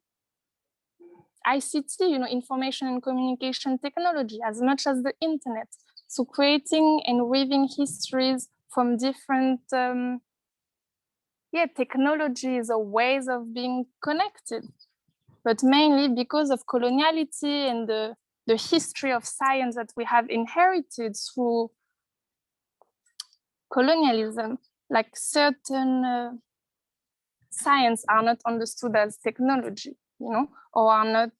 information and communication technology, as much as the internet. So creating and weaving histories from different technologies or ways of being connected, but mainly because of coloniality and the history of science that we have inherited through colonialism, like certain science are not understood as technology, or are not,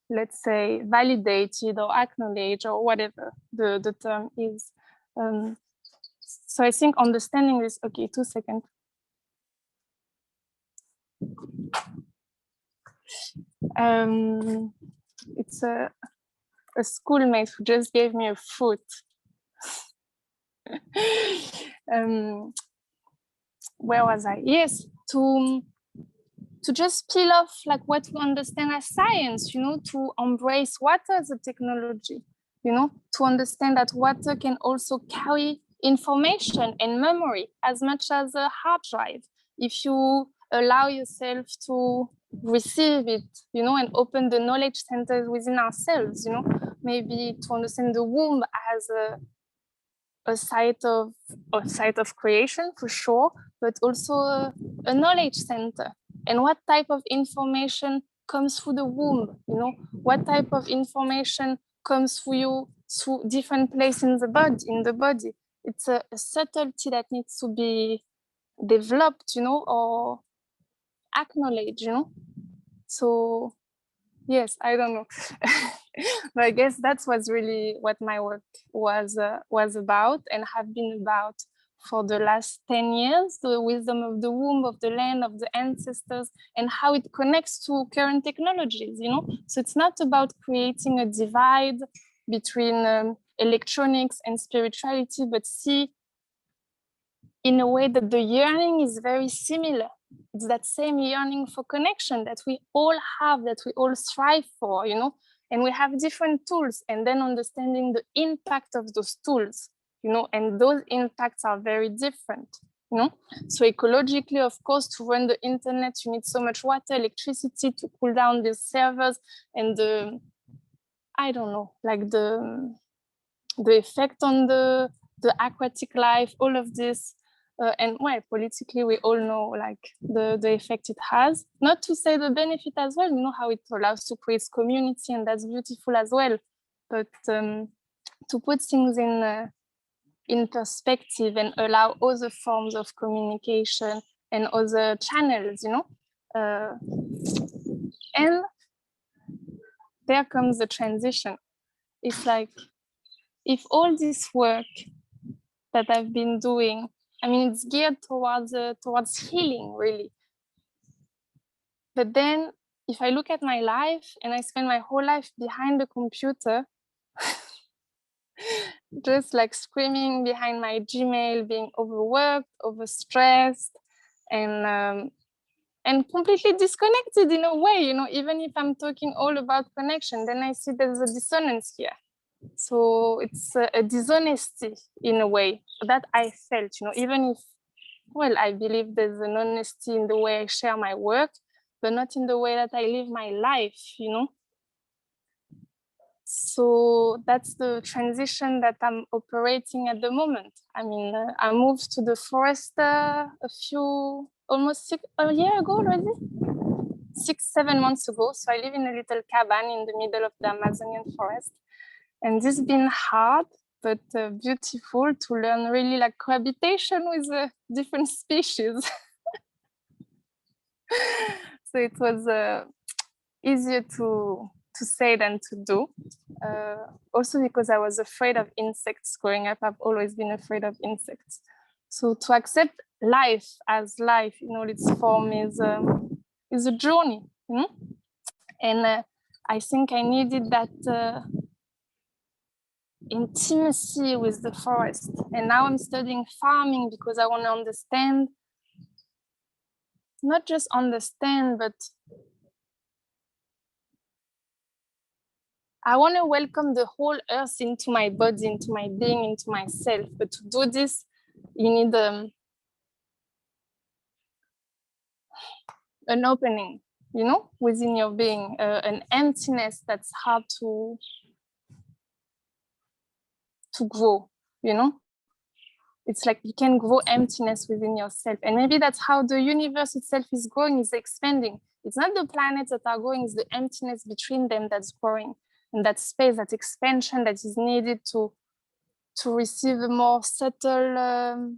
let's say, validated or acknowledged or whatever the term is. So I think understanding this, okay, 2 seconds. It's a schoolmate who just gave me a fruit. Where was I? Yes, to just peel off like what we understand as science, to embrace water as a technology, to understand that water can also carry information and memory as much as a hard drive. If you allow yourself to receive it, and open the knowledge centers within ourselves, maybe to understand the womb as a site of creation for sure, but also a knowledge center. And what type of information comes through the womb? What type of information comes through you through different places in the body? It's a subtlety that needs to be developed, or acknowledged, So yes, I don't know. But I guess that was really what my work was about and have been about for the last 10 years, the wisdom of the womb, of the land, of the ancestors, and how it connects to current technologies, So it's not about creating a divide between electronics and spirituality, but see in a way that the yearning is very similar. It's that same yearning for connection that we all have, that we all strive for, and we have different tools, and then understanding the impact of those tools, and those impacts are very different, So ecologically, of course, to run the internet, you need so much water, electricity to cool down these servers, and I don't know, like the effect on the aquatic life, all of this. And well, politically, we all know like the effect it has. Not to say the benefit as well, how it allows to create community, and that's beautiful as well. But to put things in perspective and allow other forms of communication and other channels, and there comes the transition. It's like, if all this work that I've been doing, it's geared towards healing, really. But then if I look at my life and I spend my whole life behind the computer, just like screaming behind my Gmail, being overworked, overstressed, and completely disconnected in a way, even if I'm talking all about connection, then I see there's a dissonance here. So it's a dishonesty in a way that I felt, even if, well, I believe there's an honesty in the way I share my work, but not in the way that I live my life, So that's the transition that I'm operating at the moment. I moved to the forest almost a year ago already, 6-7 months ago. So I live in a little cabin in the middle of the Amazonian forest. And this has been hard, but beautiful to learn really like cohabitation with different species. So it was easier to say than to do. Also because I was afraid of insects growing up. I've always been afraid of insects. So to accept life as life in all its form is a journey, And I think I needed that intimacy with the forest. And now I'm studying farming because I want to understand, not just understand, but I want to welcome the whole earth into my body, into my being, into myself. But to do this, you need an opening, within your being, an emptiness that's hard to grow, you know? It's like you can grow emptiness within yourself. And maybe that's how the universe itself is growing, is expanding. It's not the planets that are growing, it's the emptiness between them that's growing. And that space, that expansion that is needed to receive a more subtle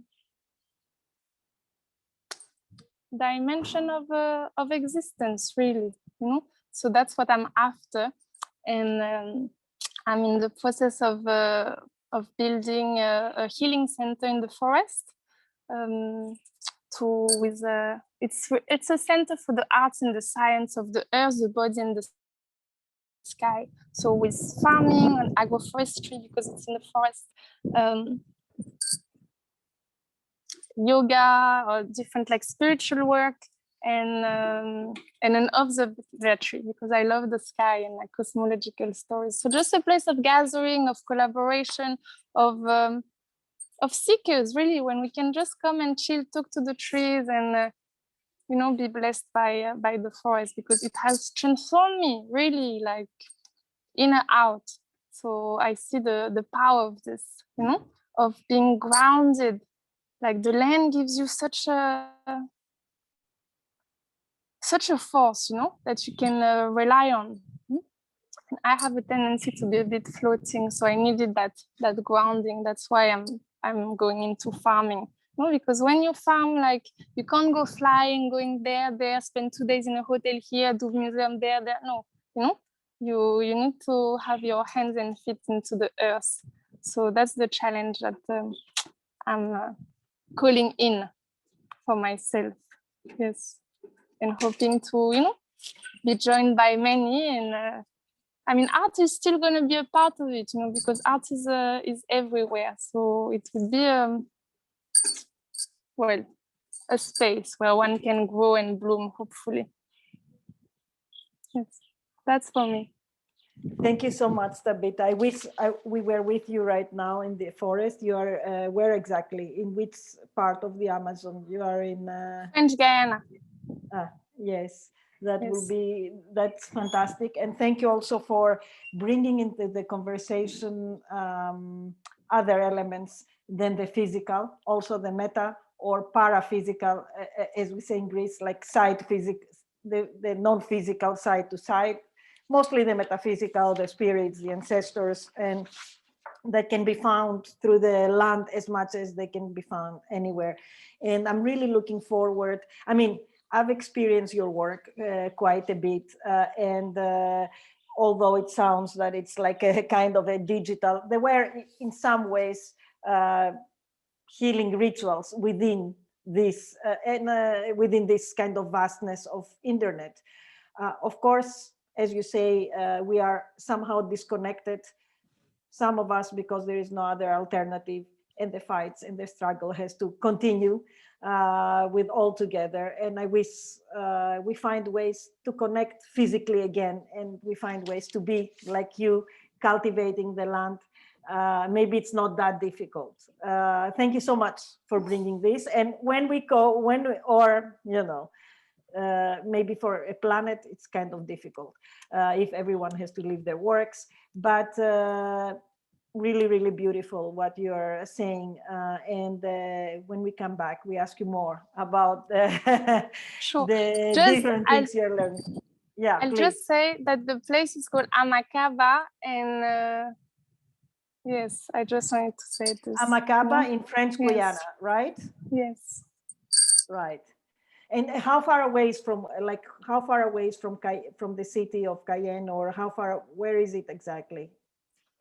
dimension of existence, really, you know? So that's what I'm after. And I'm in the process of building a healing center in the forest. It's a center for the arts and the science of the earth, the body, and the sky. So with farming and agroforestry, because it's in the forest, yoga or different like spiritual work, and an observatory, because I love the sky and like cosmological stories. So just a place of gathering, of collaboration, of seekers, really, when we can just come and chill, talk to the trees, and you know, be blessed by the forest, because it has transformed me really, like in and out. So I see the power of this, you know, of being grounded. Like the land gives you such a force, you know, that you can rely on. And I have a tendency to be a bit floating, so I needed that grounding. That's why I'm going into farming. You know, because when you farm, like you can't go flying, going there, spend 2 days in a hotel here, do museum there. No, you know, you need to have your hands and feet into the earth. So that's the challenge that I'm calling in for myself. Yes. And hoping to, you know, be joined by many. And I mean, art is still going to be a part of it, you know, because art is everywhere. So it would be, well, a space where one can grow and bloom, hopefully. Yes, that's for me. Thank you so much, Tabitha. I wish we were with you right now in the forest. You are where exactly? In which part of the Amazon? You are in French Guiana. Yes, that's fantastic. And thank you also for bringing into the conversation other elements than the physical, also the meta or paraphysical, as we say in Greece, like side physics, the non-physical side to side, mostly the metaphysical, the spirits, the ancestors, and that can be found through the land as much as they can be found anywhere. And I'm really looking forward. I mean, I've experienced your work quite a bit, and although it sounds that it's like a kind of a digital, there were in some ways healing rituals within this within this kind of vastness of internet. Of course, as you say, we are somehow disconnected, some of us because there is no other alternative, and the fights and the struggle has to continue with all together. And I wish we find ways to connect physically again, and we find ways to be like you, cultivating the land. Maybe it's not that difficult. Thank you so much for bringing this. And when we go, or you know, maybe for a planet, it's kind of difficult if everyone has to leave their works, but really, really beautiful what you're saying. And when we come back, we ask you more about Sure. the different things you're learning. Yeah, I'll please. just say that the place is called Amacaba, and yes, I just wanted to say this. Amacaba in French Guiana, right? Yes. Right. And how far away is from, like, how far away is from the city of Cayenne, or how far, where is it exactly?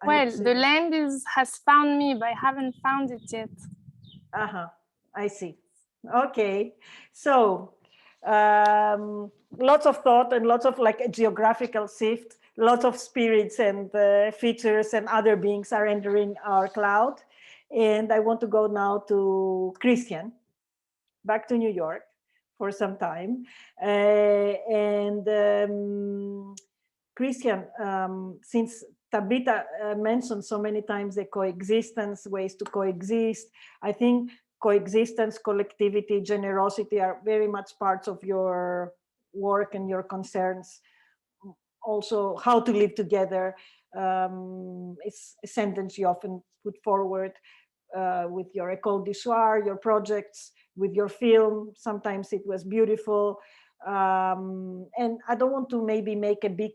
Well, the land has found me, but I haven't found it yet. I see. Okay. So lots of thought and lots of like a geographical shift, lots of spirits and features and other beings are entering our cloud. And I want to go now to Christian, back to New York for some time. Christian, since Tabitha mentioned so many times the coexistence, ways to coexist, I think coexistence, collectivity, generosity are very much parts of your work and your concerns. Also, how to live together. It's a sentence you often put forward with your école du soir, your projects, with your film. Sometimes it was beautiful. And I don't want to maybe make a big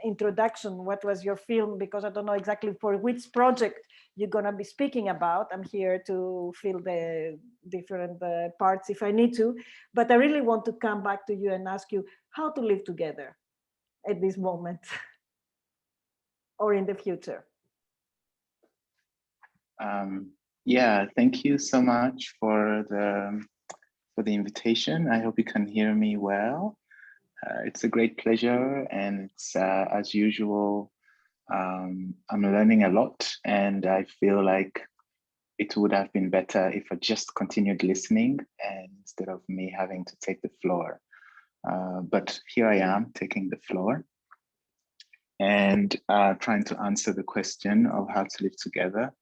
introduction. What was your film? Because I don't know exactly for which project you're going to be speaking about. I'm here to fill the different parts if I need to. But I really want to come back to you and ask you how to live together at this moment or in the future. Yeah, thank you so much for the invitation. I hope you can hear me well. It's a great pleasure, and it's as usual, I'm learning a lot, and I feel like it would have been better if I just continued listening and instead of me having to take the floor. But here I am taking the floor and trying to answer the question of how to live together.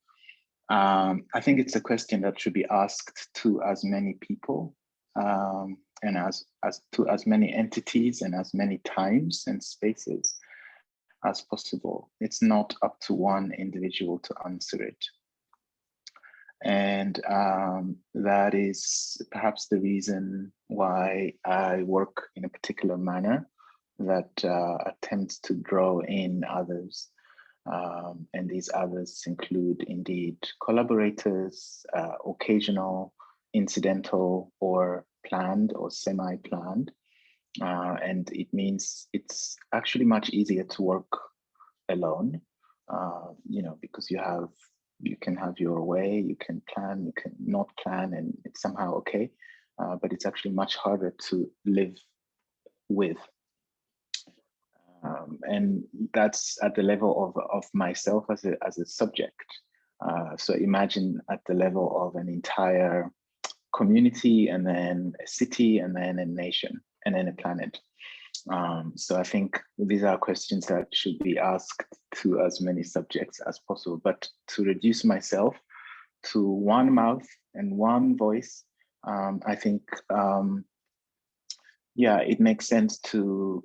I think it's a question that should be asked to as many people and to as many entities and as many times and spaces as possible. It's not up to one individual to answer it. And that is perhaps the reason why I work in a particular manner that attempts to draw in others. And these others include indeed collaborators, occasional, incidental, or planned or semi-planned. And it means it's actually much easier to work alone, because you can have your way, you can plan, you can not plan, and it's somehow okay. But it's actually much harder to live with. And that's at the level of myself as a subject. So imagine at the level of an entire community, and then a city, and then a nation, and then a planet. So I think these are questions that should be asked to as many subjects as possible. But to reduce myself to one mouth and one voice, I think, it makes sense to,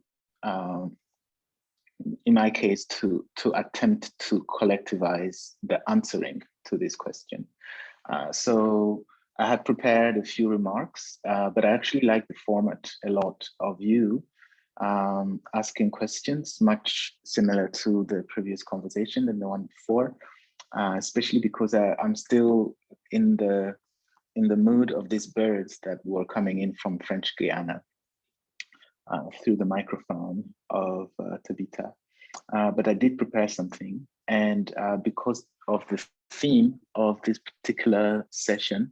in my case, to attempt to collectivize the answering to this question. So I had prepared a few remarks, but I actually like the format a lot of you asking questions, much similar to the previous conversation than the one before, especially because I'm still in the mood of these birds that were coming in from French Guiana through the microphone of Tabitha. But I did prepare something, and because of the theme of this particular session,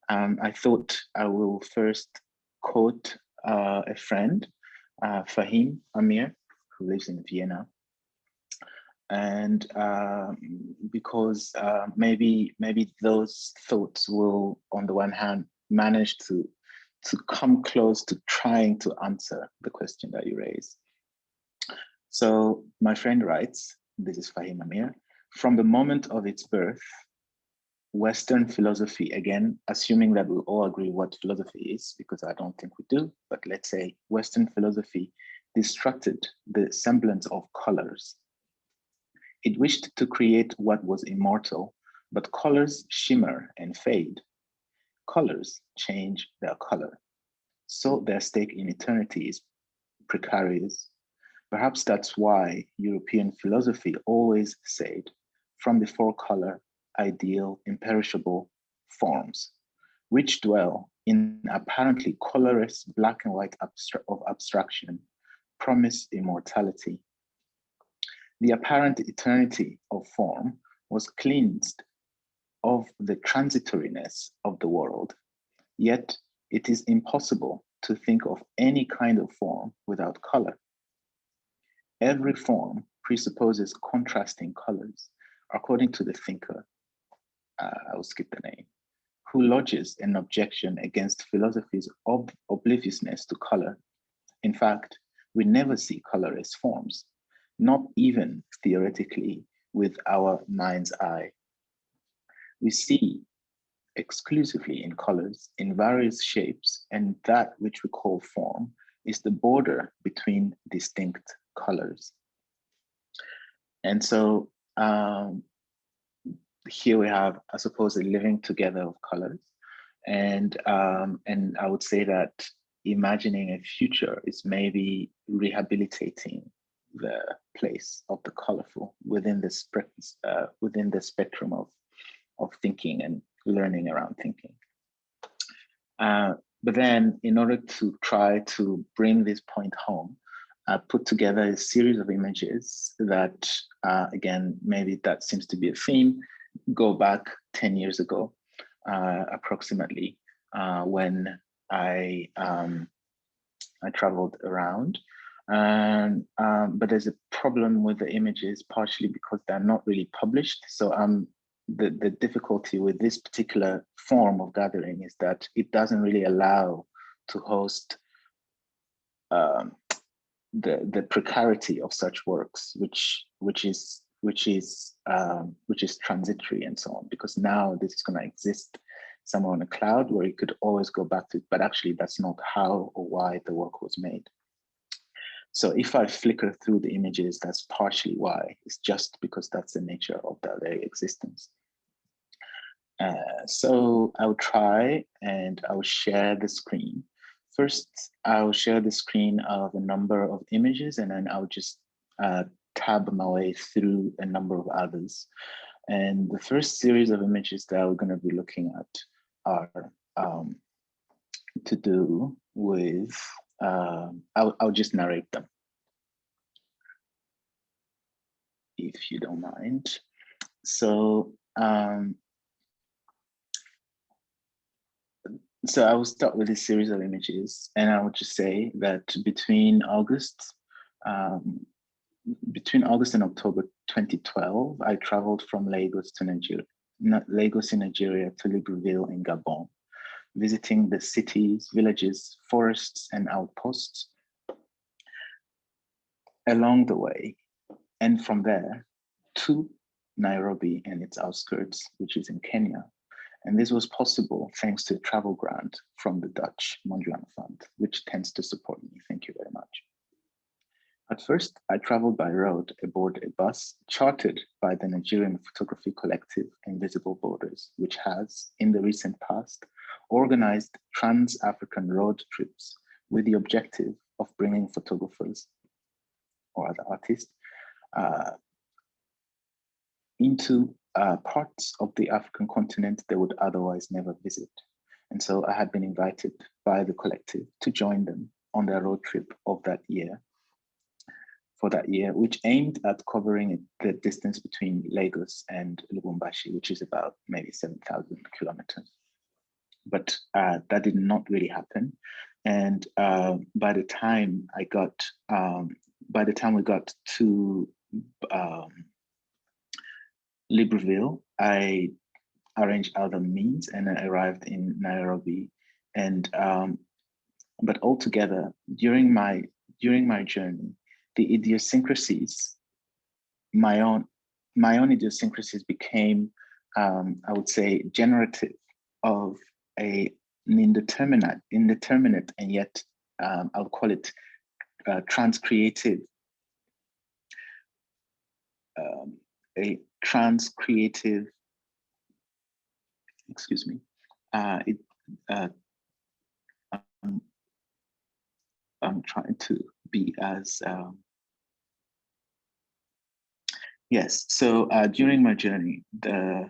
I thought I will first quote a friend, Fahim Amir, who lives in Vienna. And because maybe those thoughts will, on the one hand, manage to come close to trying to answer the question that you raise. So my friend writes, this is Fahim Amir, from the moment of its birth, Western philosophy, again, assuming that we all agree what philosophy is, because I don't think we do, but let's say Western philosophy destructed the semblance of colors. It wished to create what was immortal, but colors shimmer and fade. Colors change their color, so their stake in eternity is precarious. Perhaps that's why European philosophy always said, from the four-color, ideal, imperishable forms, which dwell in apparently colorless black and white of abstraction, promise immortality. The apparent eternity of form was cleansed of the transitoriness of the world, yet it is impossible to think of any kind of form without color. Every form presupposes contrasting colors, according to the thinker, I'll skip the name, who lodges an objection against philosophy's obliviousness to color. In fact, we never see color as forms, not even theoretically with our mind's eye. We see exclusively in colors, in various shapes, and that which we call form is the border between distinct colors. And so here we have, I suppose, a living together of colors. And I would say that imagining a future is maybe rehabilitating the place of the colorful within the spectrum of thinking and learning around thinking. But then, in order to try to bring this point home, I put together a series of images that, again, maybe that seems to be a theme, go back 10 years ago, approximately, when I traveled around. But there's a problem with the images, partially because they're not really published. So the difficulty with this particular form of gathering is that it doesn't really allow to host the precarity of such works, which is transitory and so on, because now this is going to exist somewhere on a cloud where you could always go back to it, but actually that's not how or why the work was made. So if I flicker through the images, that's partially why. It's just because that's the nature of their very existence. So I'll try and I'll share the screen. First, I'll share the screen of a number of images, and then I'll just tab my way through a number of others. And the first series of images that we're going to be looking at are to do with, I'll just narrate them, if you don't mind. So, so I will start with a series of images, and I would just say that between August and October 2012, I traveled from Lagos in Nigeria to Libreville in Gabon, visiting the cities, villages, forests, and outposts along the way, and from there to Nairobi and its outskirts, which is in Kenya. And this was possible thanks to a travel grant from the Dutch Mondrian Fund, which tends to support me. Thank you very much. At first, I traveled by road aboard a bus chartered by the Nigerian photography collective Invisible Borders, which has, in the recent past, organized trans-African road trips with the objective of bringing photographers or other artists into parts of the African continent they would otherwise never visit. And so I had been invited by the collective to join them on their road trip of that year, which aimed at covering the distance between Lagos and Lubumbashi, which is about maybe 7,000 kilometers. But that did not really happen. And by the time we got to Libreville, I arranged other means and I arrived in Nairobi. And but altogether, during my journey, the idiosyncrasies, my own idiosyncrasies became, I would say, generative of an indeterminate and yet I'll call it trans-creative, excuse me, I'm trying to be as, yes, so during my journey, the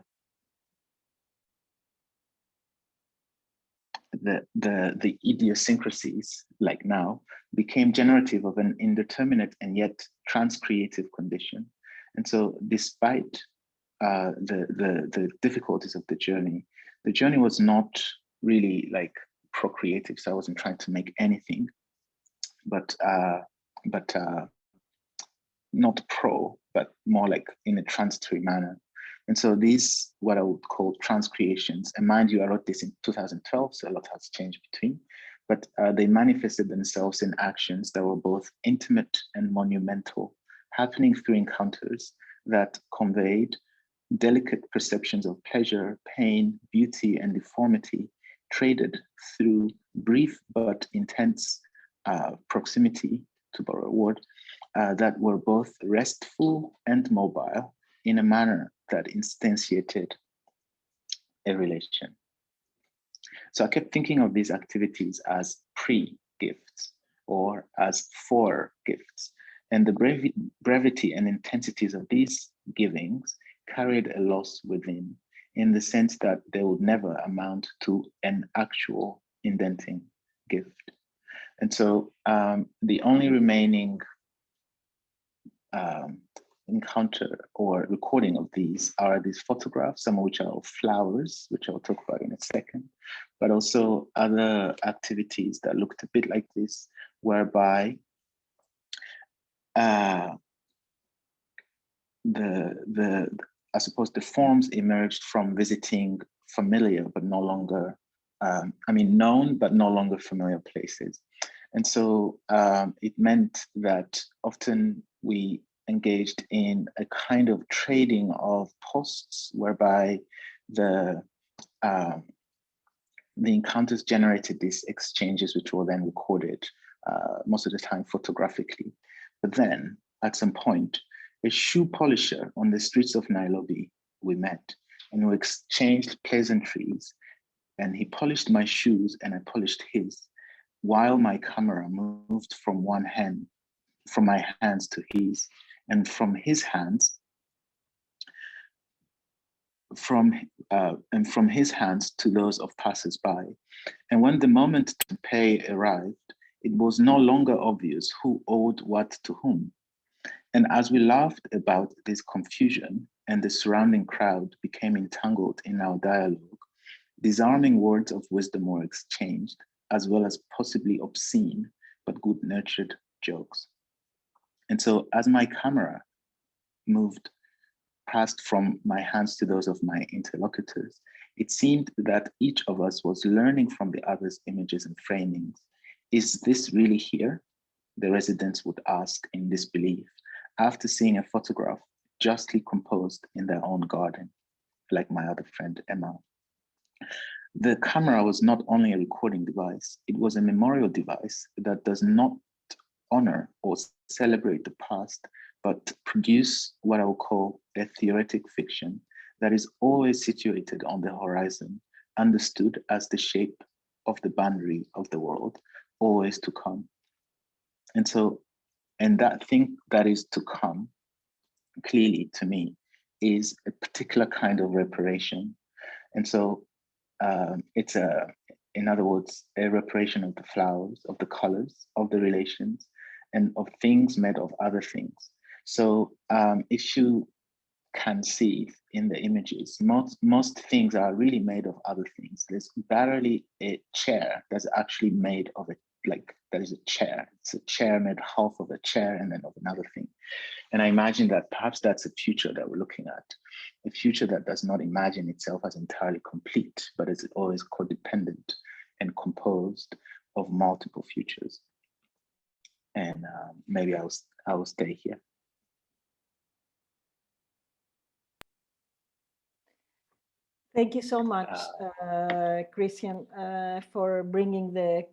idiosyncrasies, like now, became generative of an indeterminate and yet trans-creative condition. And so despite the difficulties of the journey was not really like procreative, so I wasn't trying to make anything, but not pro, but more like in a transitory manner. And so these, what I would call transcreations, and mind you, I wrote this in 2012, so a lot has changed between, but they manifested themselves in actions that were both intimate and monumental, happening through encounters that conveyed delicate perceptions of pleasure, pain, beauty, and deformity, traded through brief but intense proximity, to borrow a word, that were both restful and mobile in a manner that instantiated a relation. So I kept thinking of these activities as pre-gifts or as for gifts. And the brevity and intensities of these givings carried a loss within, in the sense that they would never amount to an actual indenting gift. And so the only remaining encounter or recording of these are these photographs, some of which are of flowers, which I'll talk about in a second, but also other activities that looked a bit like this, whereby I suppose the forms emerged from visiting familiar but no longer, known but no longer familiar places. And so it meant that often we engaged in a kind of trading of posts, whereby the encounters generated these exchanges, which were then recorded, most of the time photographically. But then at some point, a shoe polisher on the streets of Nairobi, we met and we exchanged pleasantries, and he polished my shoes and I polished his, while my camera moved from my hands to his, and from his hands, from his hands to those of passers-by. And when the moment to pay arrived, it was no longer obvious who owed what to whom. And as we laughed about this confusion and the surrounding crowd became entangled in our dialogue, disarming words of wisdom were exchanged, as well as possibly obscene but good-natured jokes. And so as my camera passed from my hands to those of my interlocutors, it seemed that each of us was learning from the other's images and framings. Is this really here? The residents would ask in disbelief, after seeing a photograph justly composed in their own garden, like my other friend, Emma. The camera was not only a recording device, it was a memorial device that does not honor or celebrate the past, but produce what I will call a theoretic fiction that is always situated on the horizon, understood as the shape of the boundary of the world, always to come. And that thing that is to come, clearly to me, is a particular kind of reparation. And so it's in other words, a reparation of the flowers, of the colors, of the relations, and of things made of other things. So if you can see in the images, most things are really made of other things. There's barely a chair that's actually made of it, like there is a chair. It's a chair made half of a chair and then of another thing. And I imagine that perhaps that's a future that we're looking at, a future that does not imagine itself as entirely complete, but is always codependent and composed of multiple futures. And maybe I will stay here. Thank you so much, Christian, for bringing the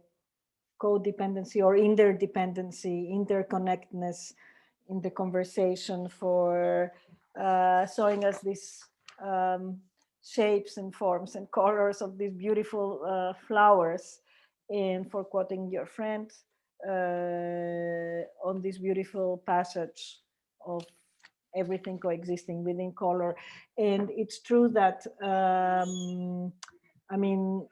codependency or interdependency, interconnectedness in the conversation, for showing us these shapes and forms and colors of these beautiful flowers, and for quoting your friend on this beautiful passage of everything coexisting within color. And it's true that, I mean,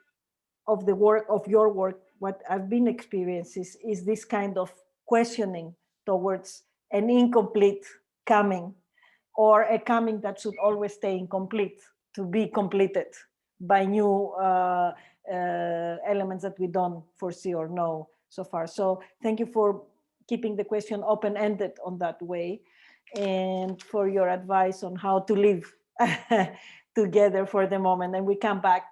of the work, of your work, what I've been experiencing is this kind of questioning towards an incomplete coming, or a coming that should always stay incomplete, to be completed by new elements that we don't foresee or know so far. So thank you for keeping the question open-ended on that way, and for your advice on how to live together for the moment. And we come back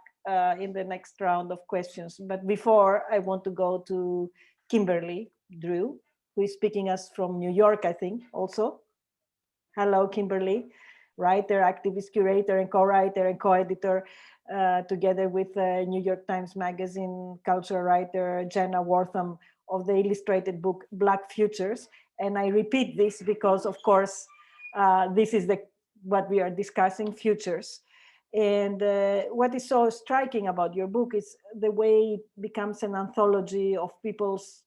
in the next round of questions. But before, I want to go to Kimberly Drew, who is speaking us from New York, I think, also. Hello, Kimberly, writer, activist, curator, and co-writer and co-editor, together with New York Times Magazine cultural writer Jenna Wortham, of the illustrated book Black Futures, And I repeat this because, of course, this is what we are discussing, futures. And what is so striking about your book is the way it becomes an anthology of people's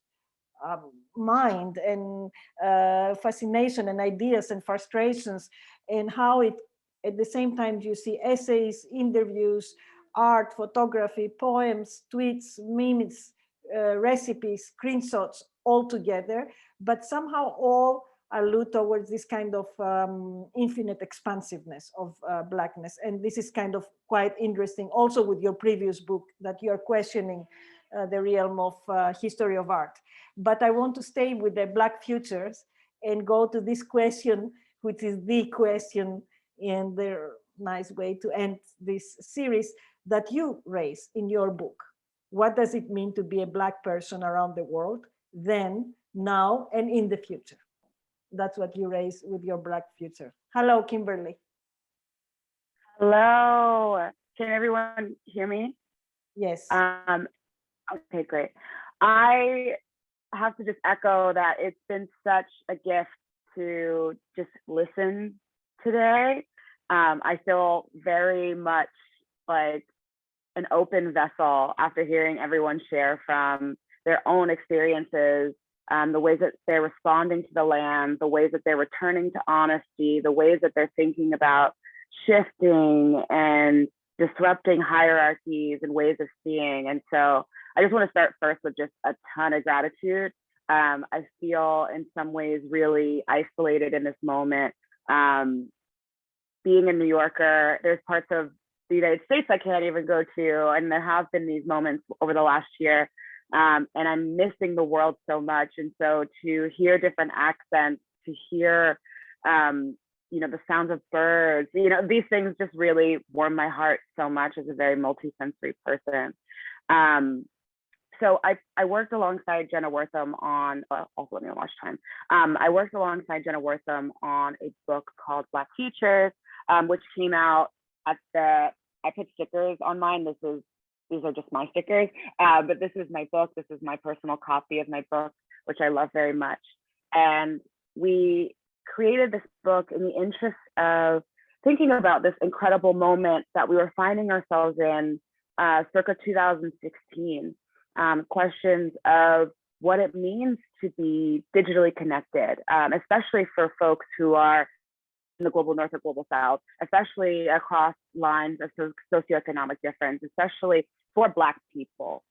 mind and fascination and ideas and frustrations, and how it, at the same time, you see essays, interviews, art, photography, poems, tweets, memes, recipes, screenshots, all together, but somehow all allude towards this kind of infinite expansiveness of Blackness. And this is kind of quite interesting also with your previous book, that you're questioning the realm of history of art. But I want to stay with the Black futures and go to this question, which is the question in the nice way to end this series that you raise in your book. What does it mean to be a Black person around the world, then, now, and in the future? That's what you raise with your Black future. Hello, Kimberly. Hello. Can everyone hear me? Yes. Okay, great. I have to just echo that it's been such a gift to just listen today. I feel very much like an open vessel after hearing everyone share from their own experiences, the ways that they're responding to the land, the ways that they're returning to honesty, the ways that they're thinking about shifting and disrupting hierarchies and ways of seeing. And so I just want to start first with just a ton of gratitude. I feel in some ways really isolated in this moment. Being a New Yorker, there's parts of the United States I can't even go to. And there have been these moments over the last year. And I'm missing the world so much. And so to hear different accents, to hear, you know, the sounds of birds, you know, these things just really warm my heart so much as a very multisensory person. So I worked alongside Jenna Wortham on, also let me watch time. I worked alongside Jenna Wortham on a book called Black Futures, which came out at I put stickers on mine. These are just my stickers, but this is my book. This is my personal copy of my book, which I love very much. And we created this book in the interest of thinking about this incredible moment that we were finding ourselves in circa 2016. Questions of what it means to be digitally connected, especially for folks who are in the global north or global south, especially across lines of socioeconomic difference, especially for Black people,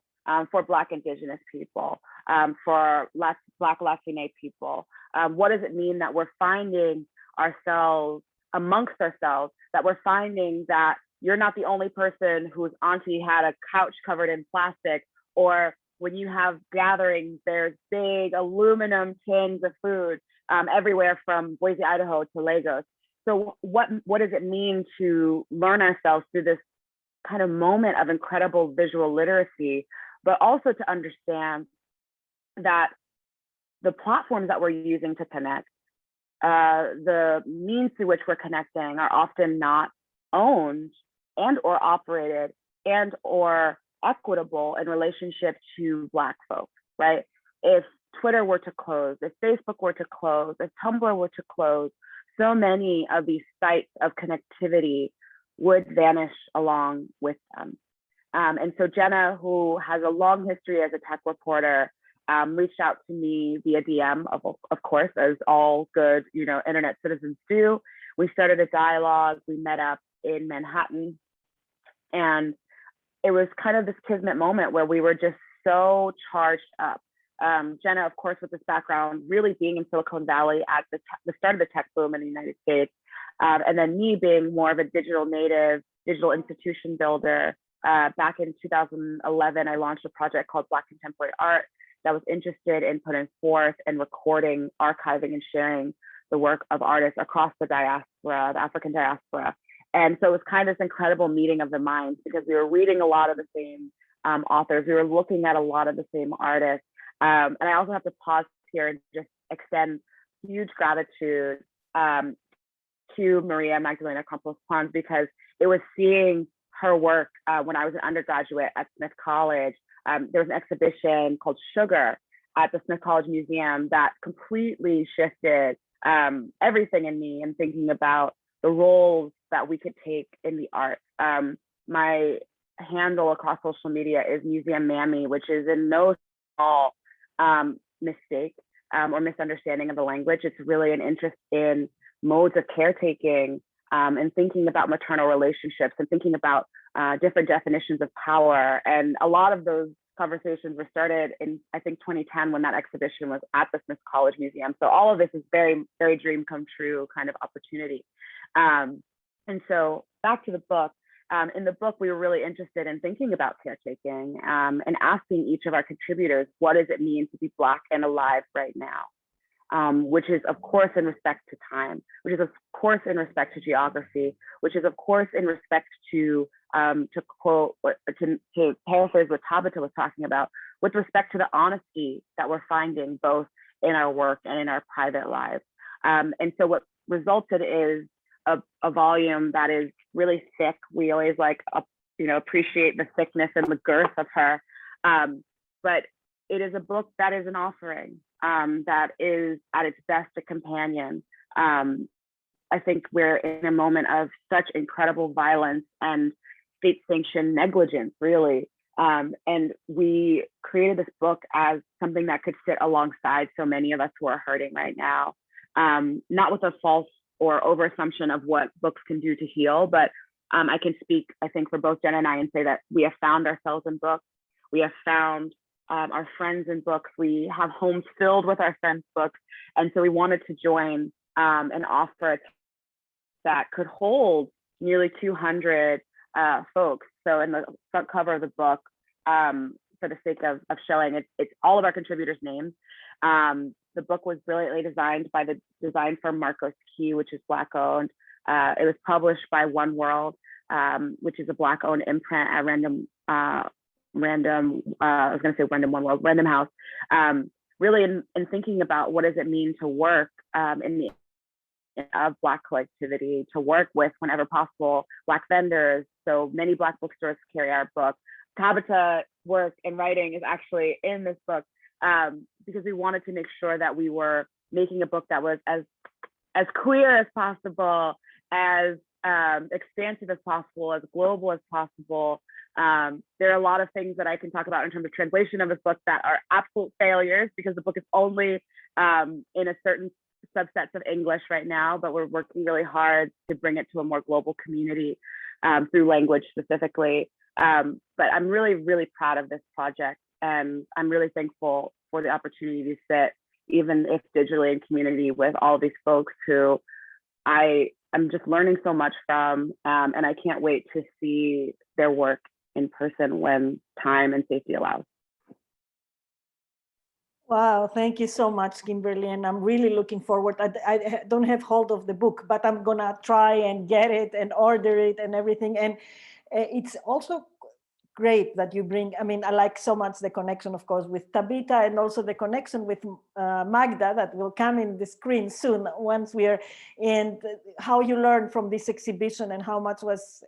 for Black Indigenous people, for Black Latine people. What does it mean that we're finding ourselves amongst ourselves, that we're finding that you're not the only person whose auntie had a couch covered in plastic, or when you have gatherings, there's big aluminum tins of food everywhere from Boise, Idaho to Lagos. So what does it mean to learn ourselves through this kind of moment of incredible visual literacy, but also to understand that the platforms that we're using to connect, the means through which we're connecting are often not owned and or operated and or equitable in relationship to Black folks, right? If Twitter were to close, if Facebook were to close, if Tumblr were to close, so many of these sites of connectivity would vanish along with them. And so Jenna, who has a long history as a tech reporter, reached out to me via DM, of course, as all good, you know, internet citizens do. We started a dialogue. We met up in Manhattan, and it was kind of this kismet moment where we were just so charged up. Jenna, of course, with this background, really being in Silicon Valley at the start of the tech boom in the United States, and then me being more of a digital native, digital institution builder. Back in 2011, I launched a project called Black Contemporary Art that was interested in putting forth and recording, archiving, and sharing the work of artists across the diaspora, the African diaspora. And so it was kind of this incredible meeting of the minds, because we were reading a lot of the same authors. We were looking at a lot of the same artists. And I also have to pause here and just extend huge gratitude to Maria Magdalena Campos-Pons, because it was seeing her work when I was an undergraduate at Smith College. There was an exhibition called Sugar, at the Smith College Museum that completely shifted everything in me and thinking about the roles that we could take in the arts. My handle across social media is Museum Mammy, which is in no small mistake or misunderstanding of the language. It's really an interest in modes of caretaking and thinking about maternal relationships and thinking about different definitions of power. And a lot of those conversations were started in, I think, 2010 when that exhibition was at the Smith College Museum. So all of this is very, very dream come true kind of opportunity. And so back to the book. In the book, we were really interested in thinking about caretaking and asking each of our contributors, what does it mean to be Black and alive right now? Which is, of course, in respect to time, which is, of course, in respect to geography, which is, of course, in respect to quote, to paraphrase what Tabitha was talking about, with respect to the honesty that we're finding both in our work and in our private lives. And so what resulted is a volume that is really thick. We always appreciate the thickness and the girth of her. But it is a book that is an offering, that is at its best a companion. I think we're in a moment of such incredible violence and state-sanctioned negligence, really. And we created this book as something that could sit alongside so many of us who are hurting right now, not with a false or overassumption of what books can do to heal, but I can speak, I think, for both Jen and I and say that we have found ourselves in books. We have found our friends in books. We have homes filled with our friends' books. And so we wanted to join and offer that could hold nearly 200 folks. So in the front cover of the book, for the sake of showing, it's all of our contributors' names. The book was brilliantly designed by the design firm Marcos Key, which is Black owned. It was published by One World, which is a Black owned imprint at Random House. Really in thinking about what does it mean to work of Black collectivity, to work with, whenever possible, Black vendors. So many Black bookstores carry our book. Tabitha's work and writing is actually in this book, because we wanted to make sure that we were making a book that was as queer as possible, as expansive as possible, as global as possible. There are a lot of things that I can talk about in terms of translation of this book that are absolute failures, because the book is only in a certain subsets of English right now, but we're working really hard to bring it to a more global community through language specifically. But I'm really, really proud of this project, and I'm really thankful for the opportunity to sit, even if digitally, in community with all these folks who I'm just learning so much from, and I can't wait to see their work in person when time and safety allows. Wow, thank you so much, Kimberly. And I'm really looking forward. I don't have hold of the book, but I'm gonna try and get it and order it and everything. And it's also great that you bring, I mean, I like so much the connection, of course, with Tabitha, and also the connection with Magda that will come in the screen soon once we are, and how you learn from this exhibition and how much was,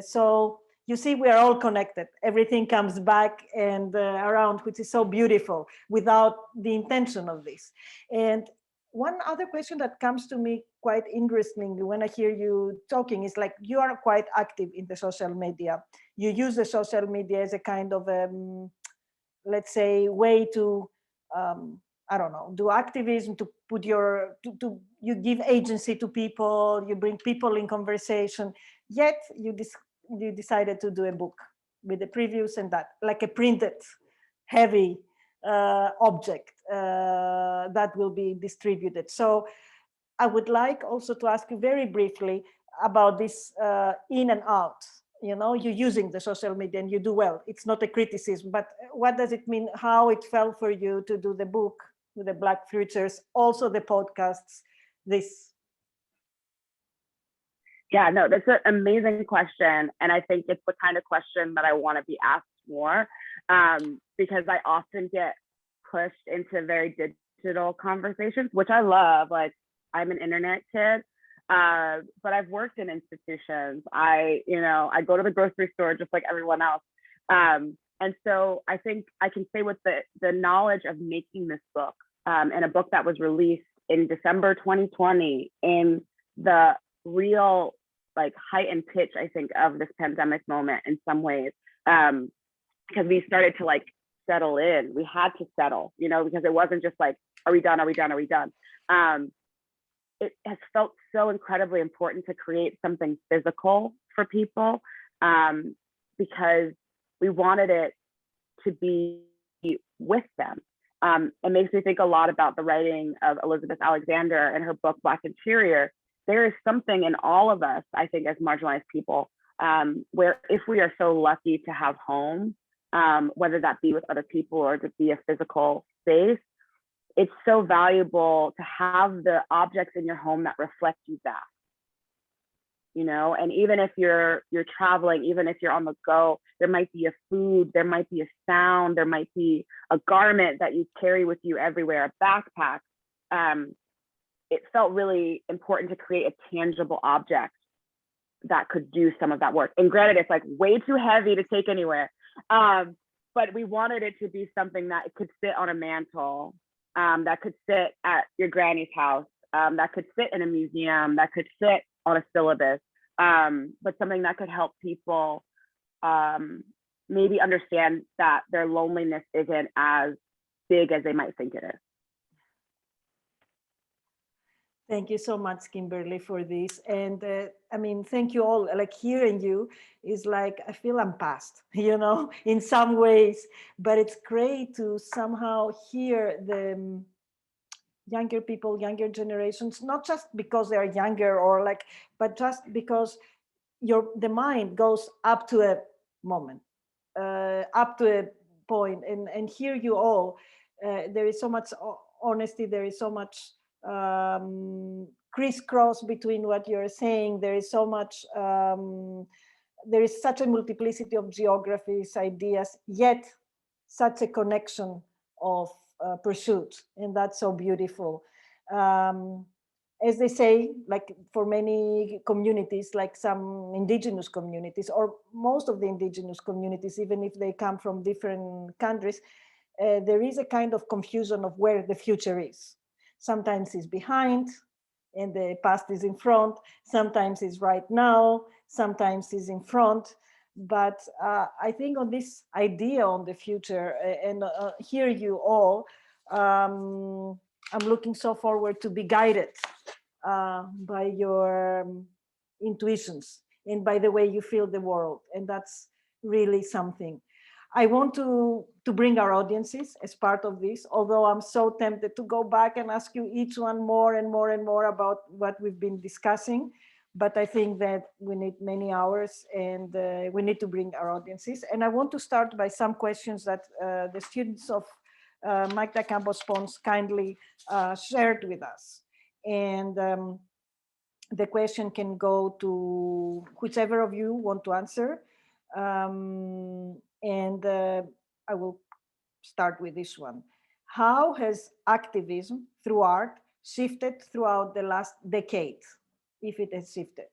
so you see, we are all connected. Everything comes back and around, which is so beautiful without the intention of this. And one other question that comes to me quite interestingly when I hear you talking is like, you are quite active in the social media. You use the social media as a kind of, let's say, way to, I don't know, do activism, to put your, you give agency to people, you bring people in conversation, yet you decided to do a book with the previews and that, like a printed, heavy object that will be distributed. So I would like also to ask you very briefly about this in and out. You know, you're using the social media and you do well. It's not a criticism, but what does it mean? How it felt for you to do the book with the Black Futures, also the podcasts, this? Yeah, no, that's an amazing question. And I think it's the kind of question that I want to be asked more, because I often get pushed into very digital conversations, which I love. Like, I'm an internet kid, but I've worked in institutions. I go to the grocery store just like everyone else. And so I think I can say with the knowledge of making this book, and a book that was released in December 2020, in the real like height and pitch, I think, of this pandemic moment in some ways, because we started to like settle in. We had to settle, you know, because it wasn't just like, are we done? Are we done? Are we done? It has felt so incredibly important to create something physical for people, because we wanted it to be with them. It makes me think a lot about the writing of Elizabeth Alexander and her book, Black Interior. There is something in all of us, I think, as marginalized people, where if we are so lucky to have home, whether that be with other people or to be a physical space, it's so valuable to have the objects in your home that reflect you back. You know, and even if you're traveling, even if you're on the go, there might be a food, there might be a sound, there might be a garment that you carry with you everywhere, a backpack. It felt really important to create a tangible object that could do some of that work. And granted, it's like way too heavy to take anywhere, but we wanted it to be something that could sit on a mantle, that could sit at your granny's house, that could sit in a museum, that could sit on a syllabus, but something that could help people maybe understand that their loneliness isn't as big as they might think it is. Thank you so much, Kimberly, for this. And I mean, thank you all. Like hearing you is like, I feel I'm past, you know, in some ways, but it's great to somehow hear the younger people, younger generations, not just because they are younger or like, but just because the mind goes up to a moment, up to a point, and hear you all, there is so much honesty, there is so much crisscross between what you're saying, there is so much, there is such a multiplicity of geographies, ideas, yet such a connection of pursuit, and that's so beautiful. As they say, like for many communities, like some indigenous communities, or most of the indigenous communities, even if they come from different countries, there is a kind of confusion of where the future is. Sometimes it's behind and the past is in front, sometimes it's right now, sometimes it's in front. But I think on this idea on the future, and hear you all, I'm looking so forward to be guided by your intuitions and by the way you feel the world. And that's really something. I want to bring our audiences as part of this, although I'm so tempted to go back and ask you each one more and more and more about what we've been discussing. But I think that we need many hours and we need to bring our audiences. And I want to start by some questions that the students of Magda Campos Pons kindly shared with us. And the question can go to whichever of you want to answer. And I will start with this one. How has activism through art shifted throughout the last decade, if it has shifted?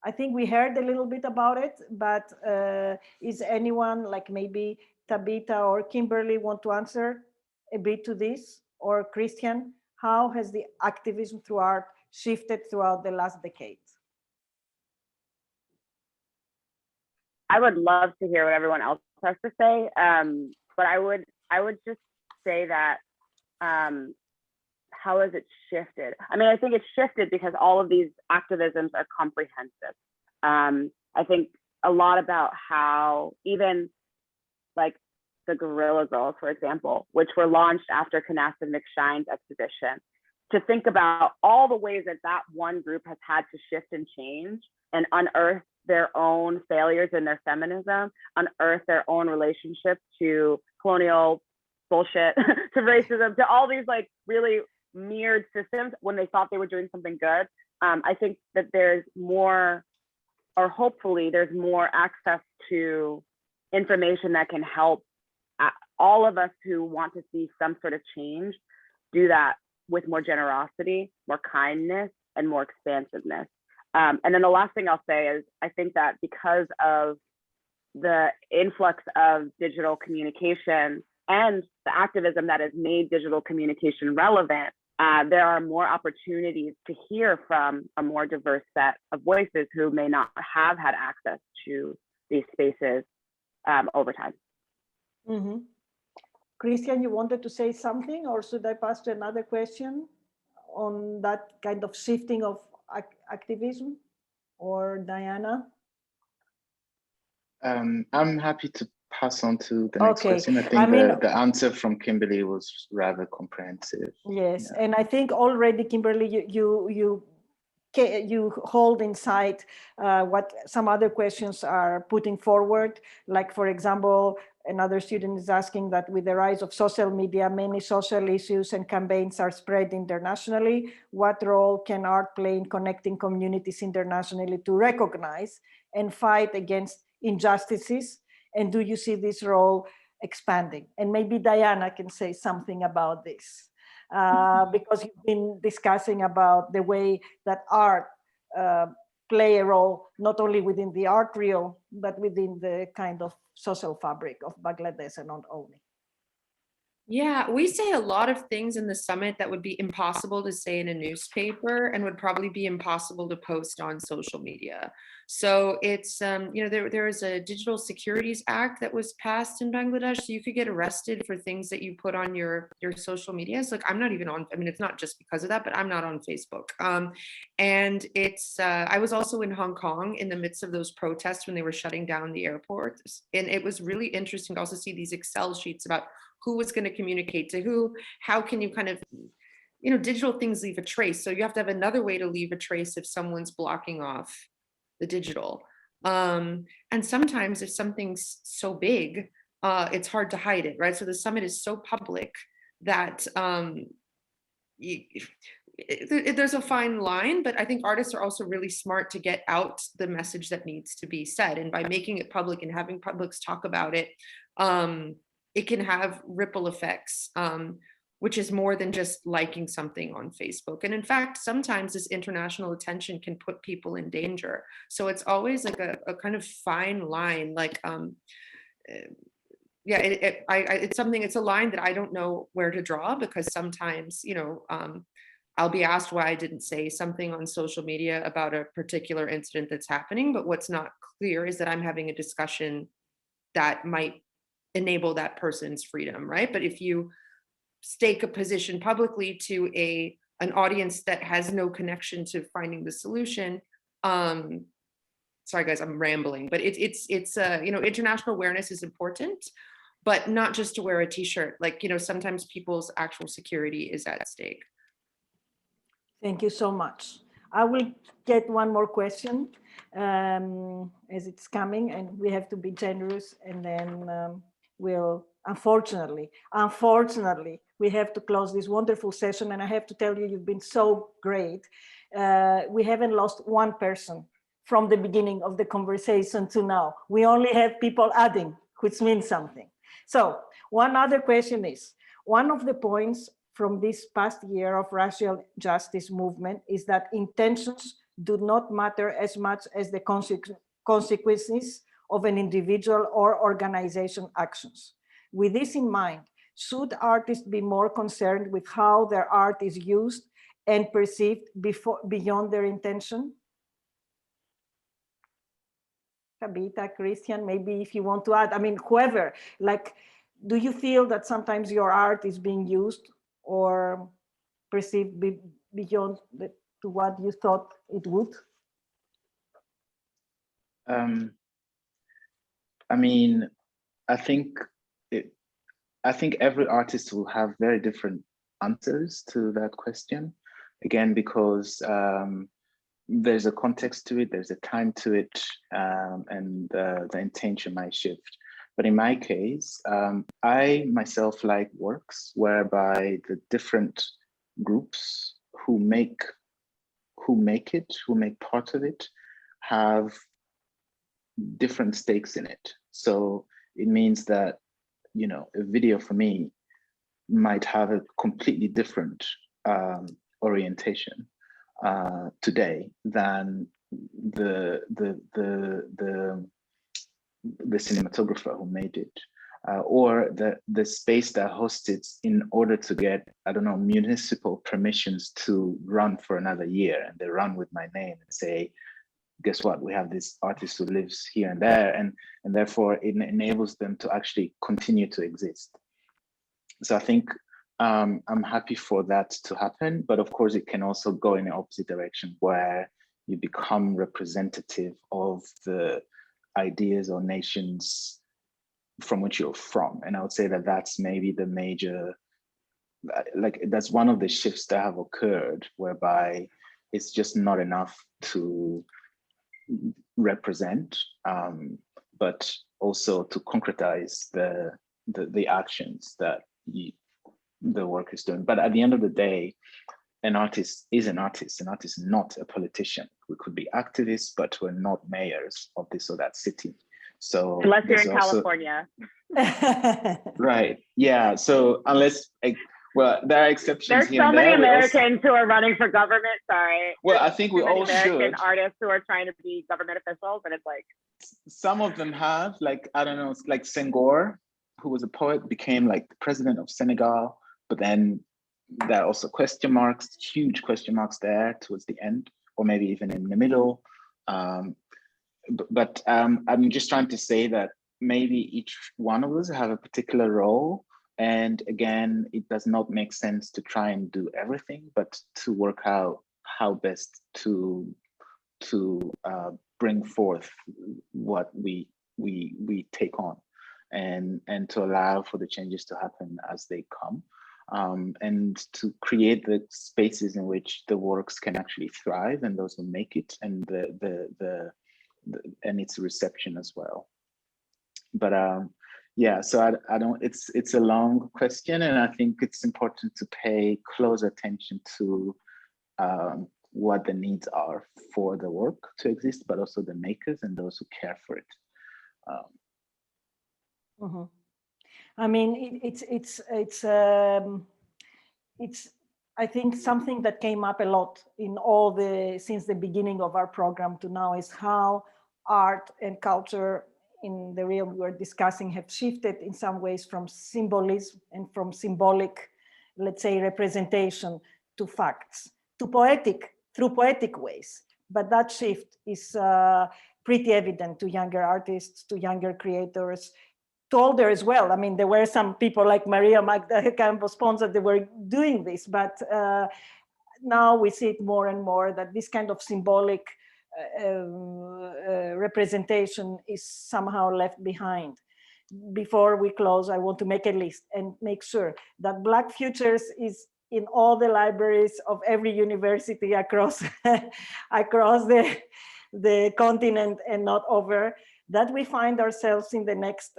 I think we heard a little bit about it, but is anyone, like maybe Tabitha or Kimberly, want to answer a bit to this? Or Christian, how has the activism through art shifted throughout the last decade? I would love to hear what everyone else has to say, but I would just say that how has it shifted? I mean, I think it's shifted because all of these activisms are comprehensive. I think a lot about how even like the Guerrilla Girls, for example, which were launched after Canasta McShine's exhibition, to think about all the ways that that one group has had to shift and change and unearth their own failures in their feminism, unearth their own relationship to colonial bullshit, to racism, to all these like really mirrored systems when they thought they were doing something good. I think that there's more, or hopefully there's more access to information that can help all of us who want to see some sort of change do that with more generosity, more kindness, and more expansiveness. And then the last thing I'll say is I think that because of the influx of digital communication and the activism that has made digital communication relevant, there are more opportunities to hear from a more diverse set of voices who may not have had access to these spaces over time. Mm-hmm. Christian, you wanted to say something, or should I pass to another question on that kind of shifting of activism, or Diana? I'm happy to pass on to the next question. I think the answer from Kimberly was rather comprehensive. Yes, yeah. And I think already, Kimberly, you hold in sight what some other questions are putting forward. Like, for example, another student is asking that with the rise of social media, many social issues and campaigns are spread internationally. What role can art play in connecting communities internationally to recognize and fight against injustices? And do you see this role expanding? And maybe Diana can say something about this. Because you've been discussing about the way that art play a role, not only within the art realm, but within the kind of social fabric of Bangladesh and not only. Yeah, we say a lot of things in the summit that would be impossible to say in a newspaper and would probably be impossible to post on social media. So it's, there is a Digital Securities Act that was passed in Bangladesh. So you could get arrested for things that you put on your social media. So like, I'm not even on, I mean, it's not just because of that, but I'm not on Facebook. And it's, I was also in Hong Kong in the midst of those protests when they were shutting down the airports. And it was really interesting to also see these Excel sheets about who was going to communicate to who, how can you kind of, digital things leave a trace. So you have to have another way to leave a trace if someone's blocking off the digital. And sometimes if something's so big, it's hard to hide it, right? So the summit is so public that there's a fine line, but I think artists are also really smart to get out the message that needs to be said. And by making it public and having publics talk about it, it can have ripple effects, which is more than just liking something on Facebook. And in fact, sometimes this international attention can put people in danger. So it's always like a kind of fine line, like, it's something, it's a line that I don't know where to draw, because sometimes, I'll be asked why I didn't say something on social media about a particular incident that's happening, but what's not clear is that I'm having a discussion that might enable that person's freedom, right? But if you stake a position publicly to an audience that has no connection to finding the solution, sorry guys, I'm rambling, but it's international awareness is important, but not just to wear a t-shirt. Like, sometimes people's actual security is at stake. Thank you so much. I will get one more question as it's coming, and we have to be generous, and then we'll, unfortunately, we have to close this wonderful session. And I have to tell you, you've been so great. We haven't lost one person from the beginning of the conversation to now. We only have people adding, which means something. So one other question is, one of the points from this past year of racial justice movement is that intentions do not matter as much as the consequences of an individual or organization actions. With this in mind, should artists be more concerned with how their art is used and perceived beyond their intention? Kavita, Christian, maybe if you want to add, I mean, whoever, like, do you feel that sometimes your art is being used or perceived beyond to what you thought it would? I mean, I think every artist will have very different answers to that question. Again, because there's a context to it, there's a time to it, and the intention might shift. But in my case, I myself like works whereby the different groups who make part of it, have different stakes in it. So it means that, a video for me might have a completely different orientation today than the the cinematographer who made it, or the space that hosts it in order to get, I don't know, municipal permissions to run for another year. And they run with my name and say, guess what, we have this artist who lives here and there, and therefore it enables them to actually continue to exist. So I think I'm happy for that to happen, but of course it can also go in the opposite direction, where you become representative of the ideas or nations from which you're from. And I would say that that's maybe the major, like that's one of the shifts that have occurred, whereby it's just not enough to represent, but also to concretize the actions that the work is doing. But at the end of the day, an artist is an artist. An artist is not a politician. We could be activists, but we're not mayors of this or that city. So unless you're in California. Right. Yeah. So unless, well, there are exceptions. There's here so and many there. Americans who are running for government. Sorry. Well, I think we all American should. artists who are trying to be government officials, and it's like some of them have, like, I don't know, like Senghor, who was a poet, became like the president of Senegal, but then there are also question marks, huge question marks there towards the end, or maybe even in the middle. But I'm just trying to say that maybe each one of us have a particular role. And again, it does not make sense to try and do everything, but to work out how best to bring forth what we take on, and to allow for the changes to happen as they come, and to create the spaces in which the works can actually thrive, and those who make it, and and its reception as well. But yeah, so I don't, it's a long question, and I think it's important to pay close attention to what the needs are for the work to exist, but also the makers and those who care for it. I mean, it's I think something that came up a lot in since the beginning of our program to now is how art and culture in the realm we're discussing have shifted in some ways from symbolism and from symbolic, let's say, representation to facts, to through poetic ways. But that shift is pretty evident to younger artists, to younger creators, to older as well. I mean, there were some people like Maria Magda Campbell that they were doing this, but now we see it more and more that this kind of symbolic representation is somehow left behind. Before we close, I want to make a list and make sure that Black Futures is in all the libraries of every university across across the continent and not over, that we find ourselves in the next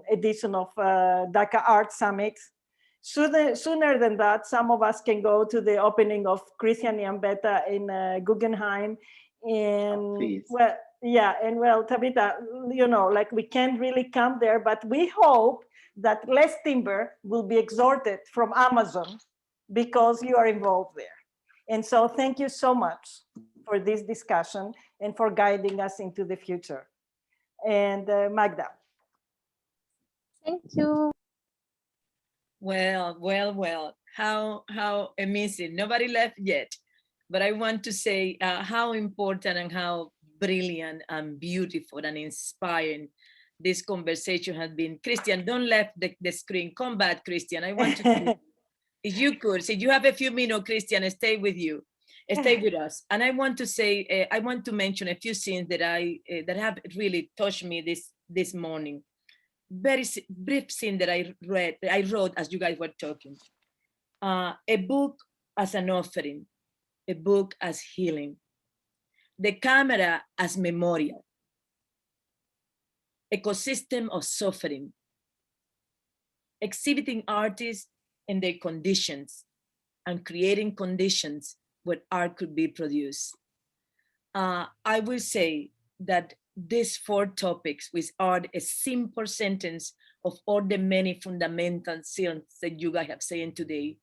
edition of Dhaka Art Summit. Sooner than that, some of us can go to the opening of Christian Yambeta in Guggenheim. And well, yeah, and well, Tabitha, you know, like we can't really come there, but we hope that less timber will be exported from Amazon because you are involved there. And so thank you so much for this discussion and for guiding us into the future. And Magda. Thank you. Well, how amazing. Nobody left yet, but I want to say how important and how brilliant and beautiful and inspiring this conversation has been. Christian, don't left the screen. Come back, Christian. I want to, if you could, so you have a few minutes, Christian, stay with you. Stay with us. And I want to say, I want to mention a few scenes that that have really touched me this morning. Very brief scene that I wrote as you guys were talking. A book as an offering, a book as healing, the camera as memorial, ecosystem of suffering, exhibiting artists and their conditions, and creating conditions where art could be produced. I will say that these 4 topics, which are a simple sentence of all the many fundamental things that you guys have said today,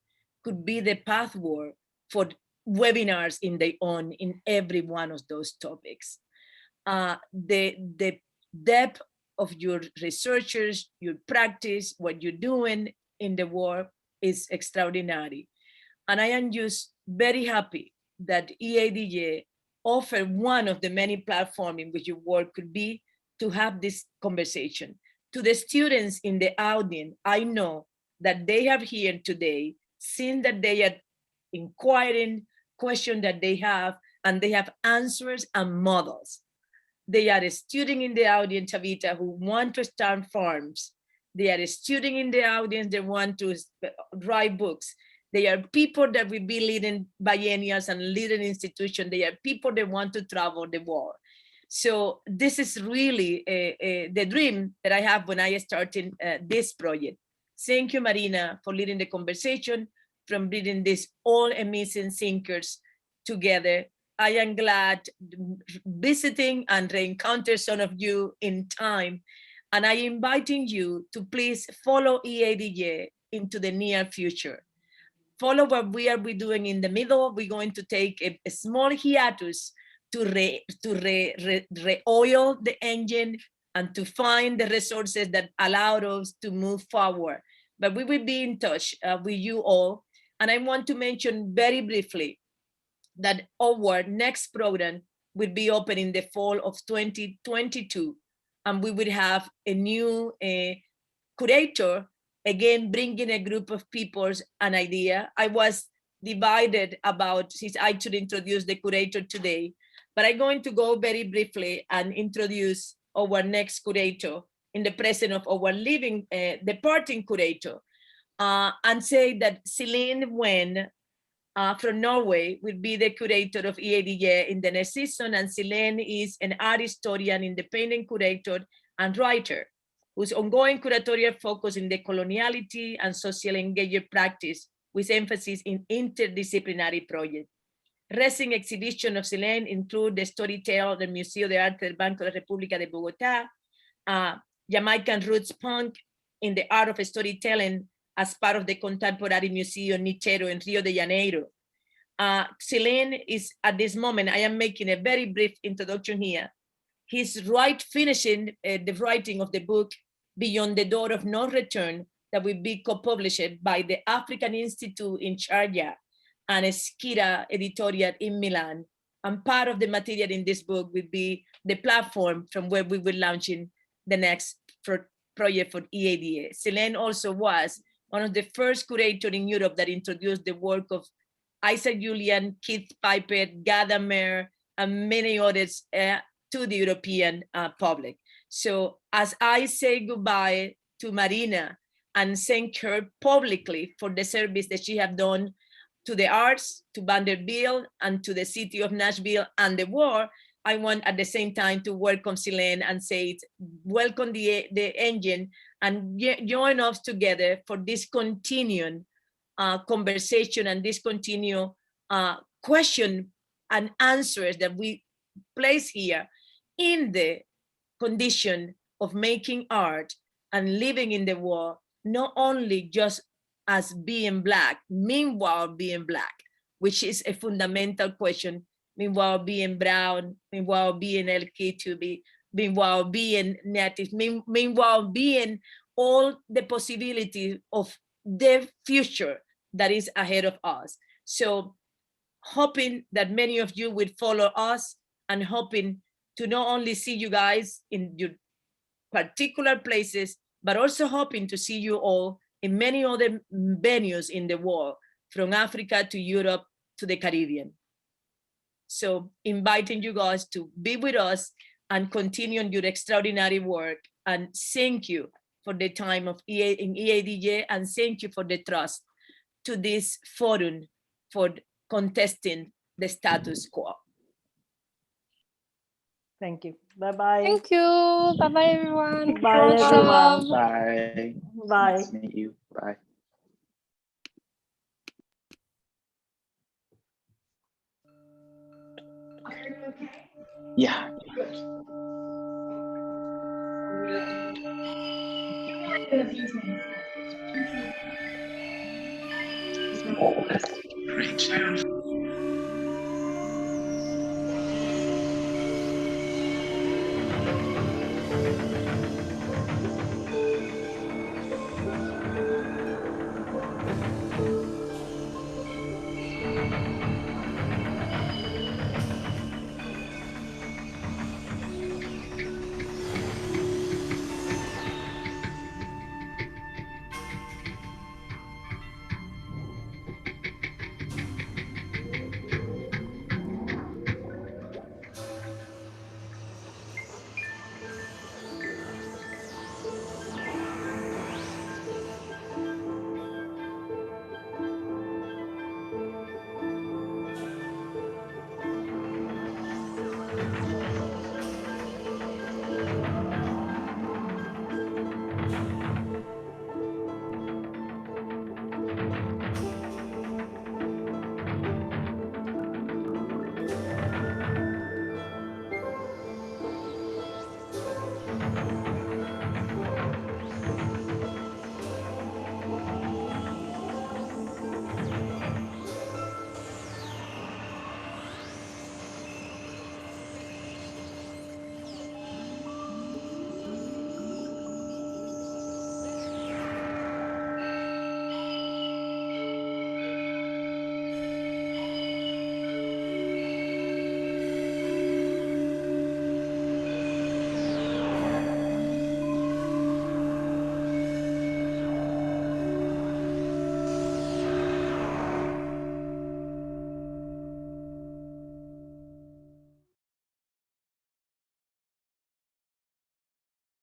could be the pathway for webinars in every one of those topics. The depth of your researchers, your practice, what you're doing in the work is extraordinary. And I am just very happy that EADJ offered one of the many platforms in which your work could be to have this conversation. To the students in the audience, I know that they have here today, seen that they are inquiring questions that they have, and they have answers and models. They are a student in the audience, Tabitha, who want to start farms. They are a student in the audience that want to write books. They are people that will be leading biennials and leading institutions. They are people that want to travel the world. So this is really the dream that I have when I started this project. Thank you, Marina, for leading the conversation, from bringing these all amazing thinkers together. I am glad visiting and re-encounter some of you in time. And I inviting you to please follow EADJ into the near future. Follow what we are doing in the middle. We're going to take a small hiatus to re-oil the engine and to find the resources that allow us to move forward. But we will be in touch with you all. And I want to mention very briefly that our next program will be open in the fall of 2022. And we will have a new curator, again, bringing a group of people an idea. I was divided about, since I should introduce the curator today, but I'm going to go very briefly and introduce our next curator in the presence of our living, departing curator, and say that Celine Wen from Norway will be the curator of EADJ in the next season, and Celine is an art historian, independent curator, and writer, whose ongoing curatorial focus in the coloniality and social engagement practice with emphasis in interdisciplinary projects. Recent exhibition of Celine include the Storytell del Museo de Arte del Banco de la República de Bogotá, Jamaican Roots Punk in the Art of Storytelling as part of the Contemporary Museum Nichero in Rio de Janeiro. Celine is, at this moment, I am making a very brief introduction here. He's finishing the writing of the book, Beyond the Door of No Return, that will be co-published by the African Institute in Sharjah and Esquira Editorial in Milan. And part of the material in this book will be the platform from where we will launching the next project for EADA. Celine also was one of the first curators in Europe that introduced the work of Isaac Julian, Keith Piper, Gadamer, and many others to the European public. So as I say goodbye to Marina and thank her publicly for the service that she has done to the arts, to Vanderbilt, and to the city of Nashville and the world, I want at the same time to welcome Celine and say, welcome the engine and join us together for this continuing conversation and this continued question and answers that we place here in the condition of making art and living in the world, not only just as being Black, meanwhile being Black, which is a fundamental question, meanwhile being brown, meanwhile being LGBTQ, meanwhile being Native, meanwhile being all the possibilities of the future that is ahead of us. So hoping that many of you will follow us and hoping to not only see you guys in your particular places, but also hoping to see you all in many other venues in the world, from Africa to Europe to the Caribbean. So inviting you guys to be with us and continue on your extraordinary work. And thank you for the time of in EADJ, and thank you for the trust to this forum for contesting the status quo. Thank you. Bye-bye. Thank you. Bye-bye, everyone. Bye, everyone. Bye. Bye. Nice to meet you. Bye. Yeah. Great.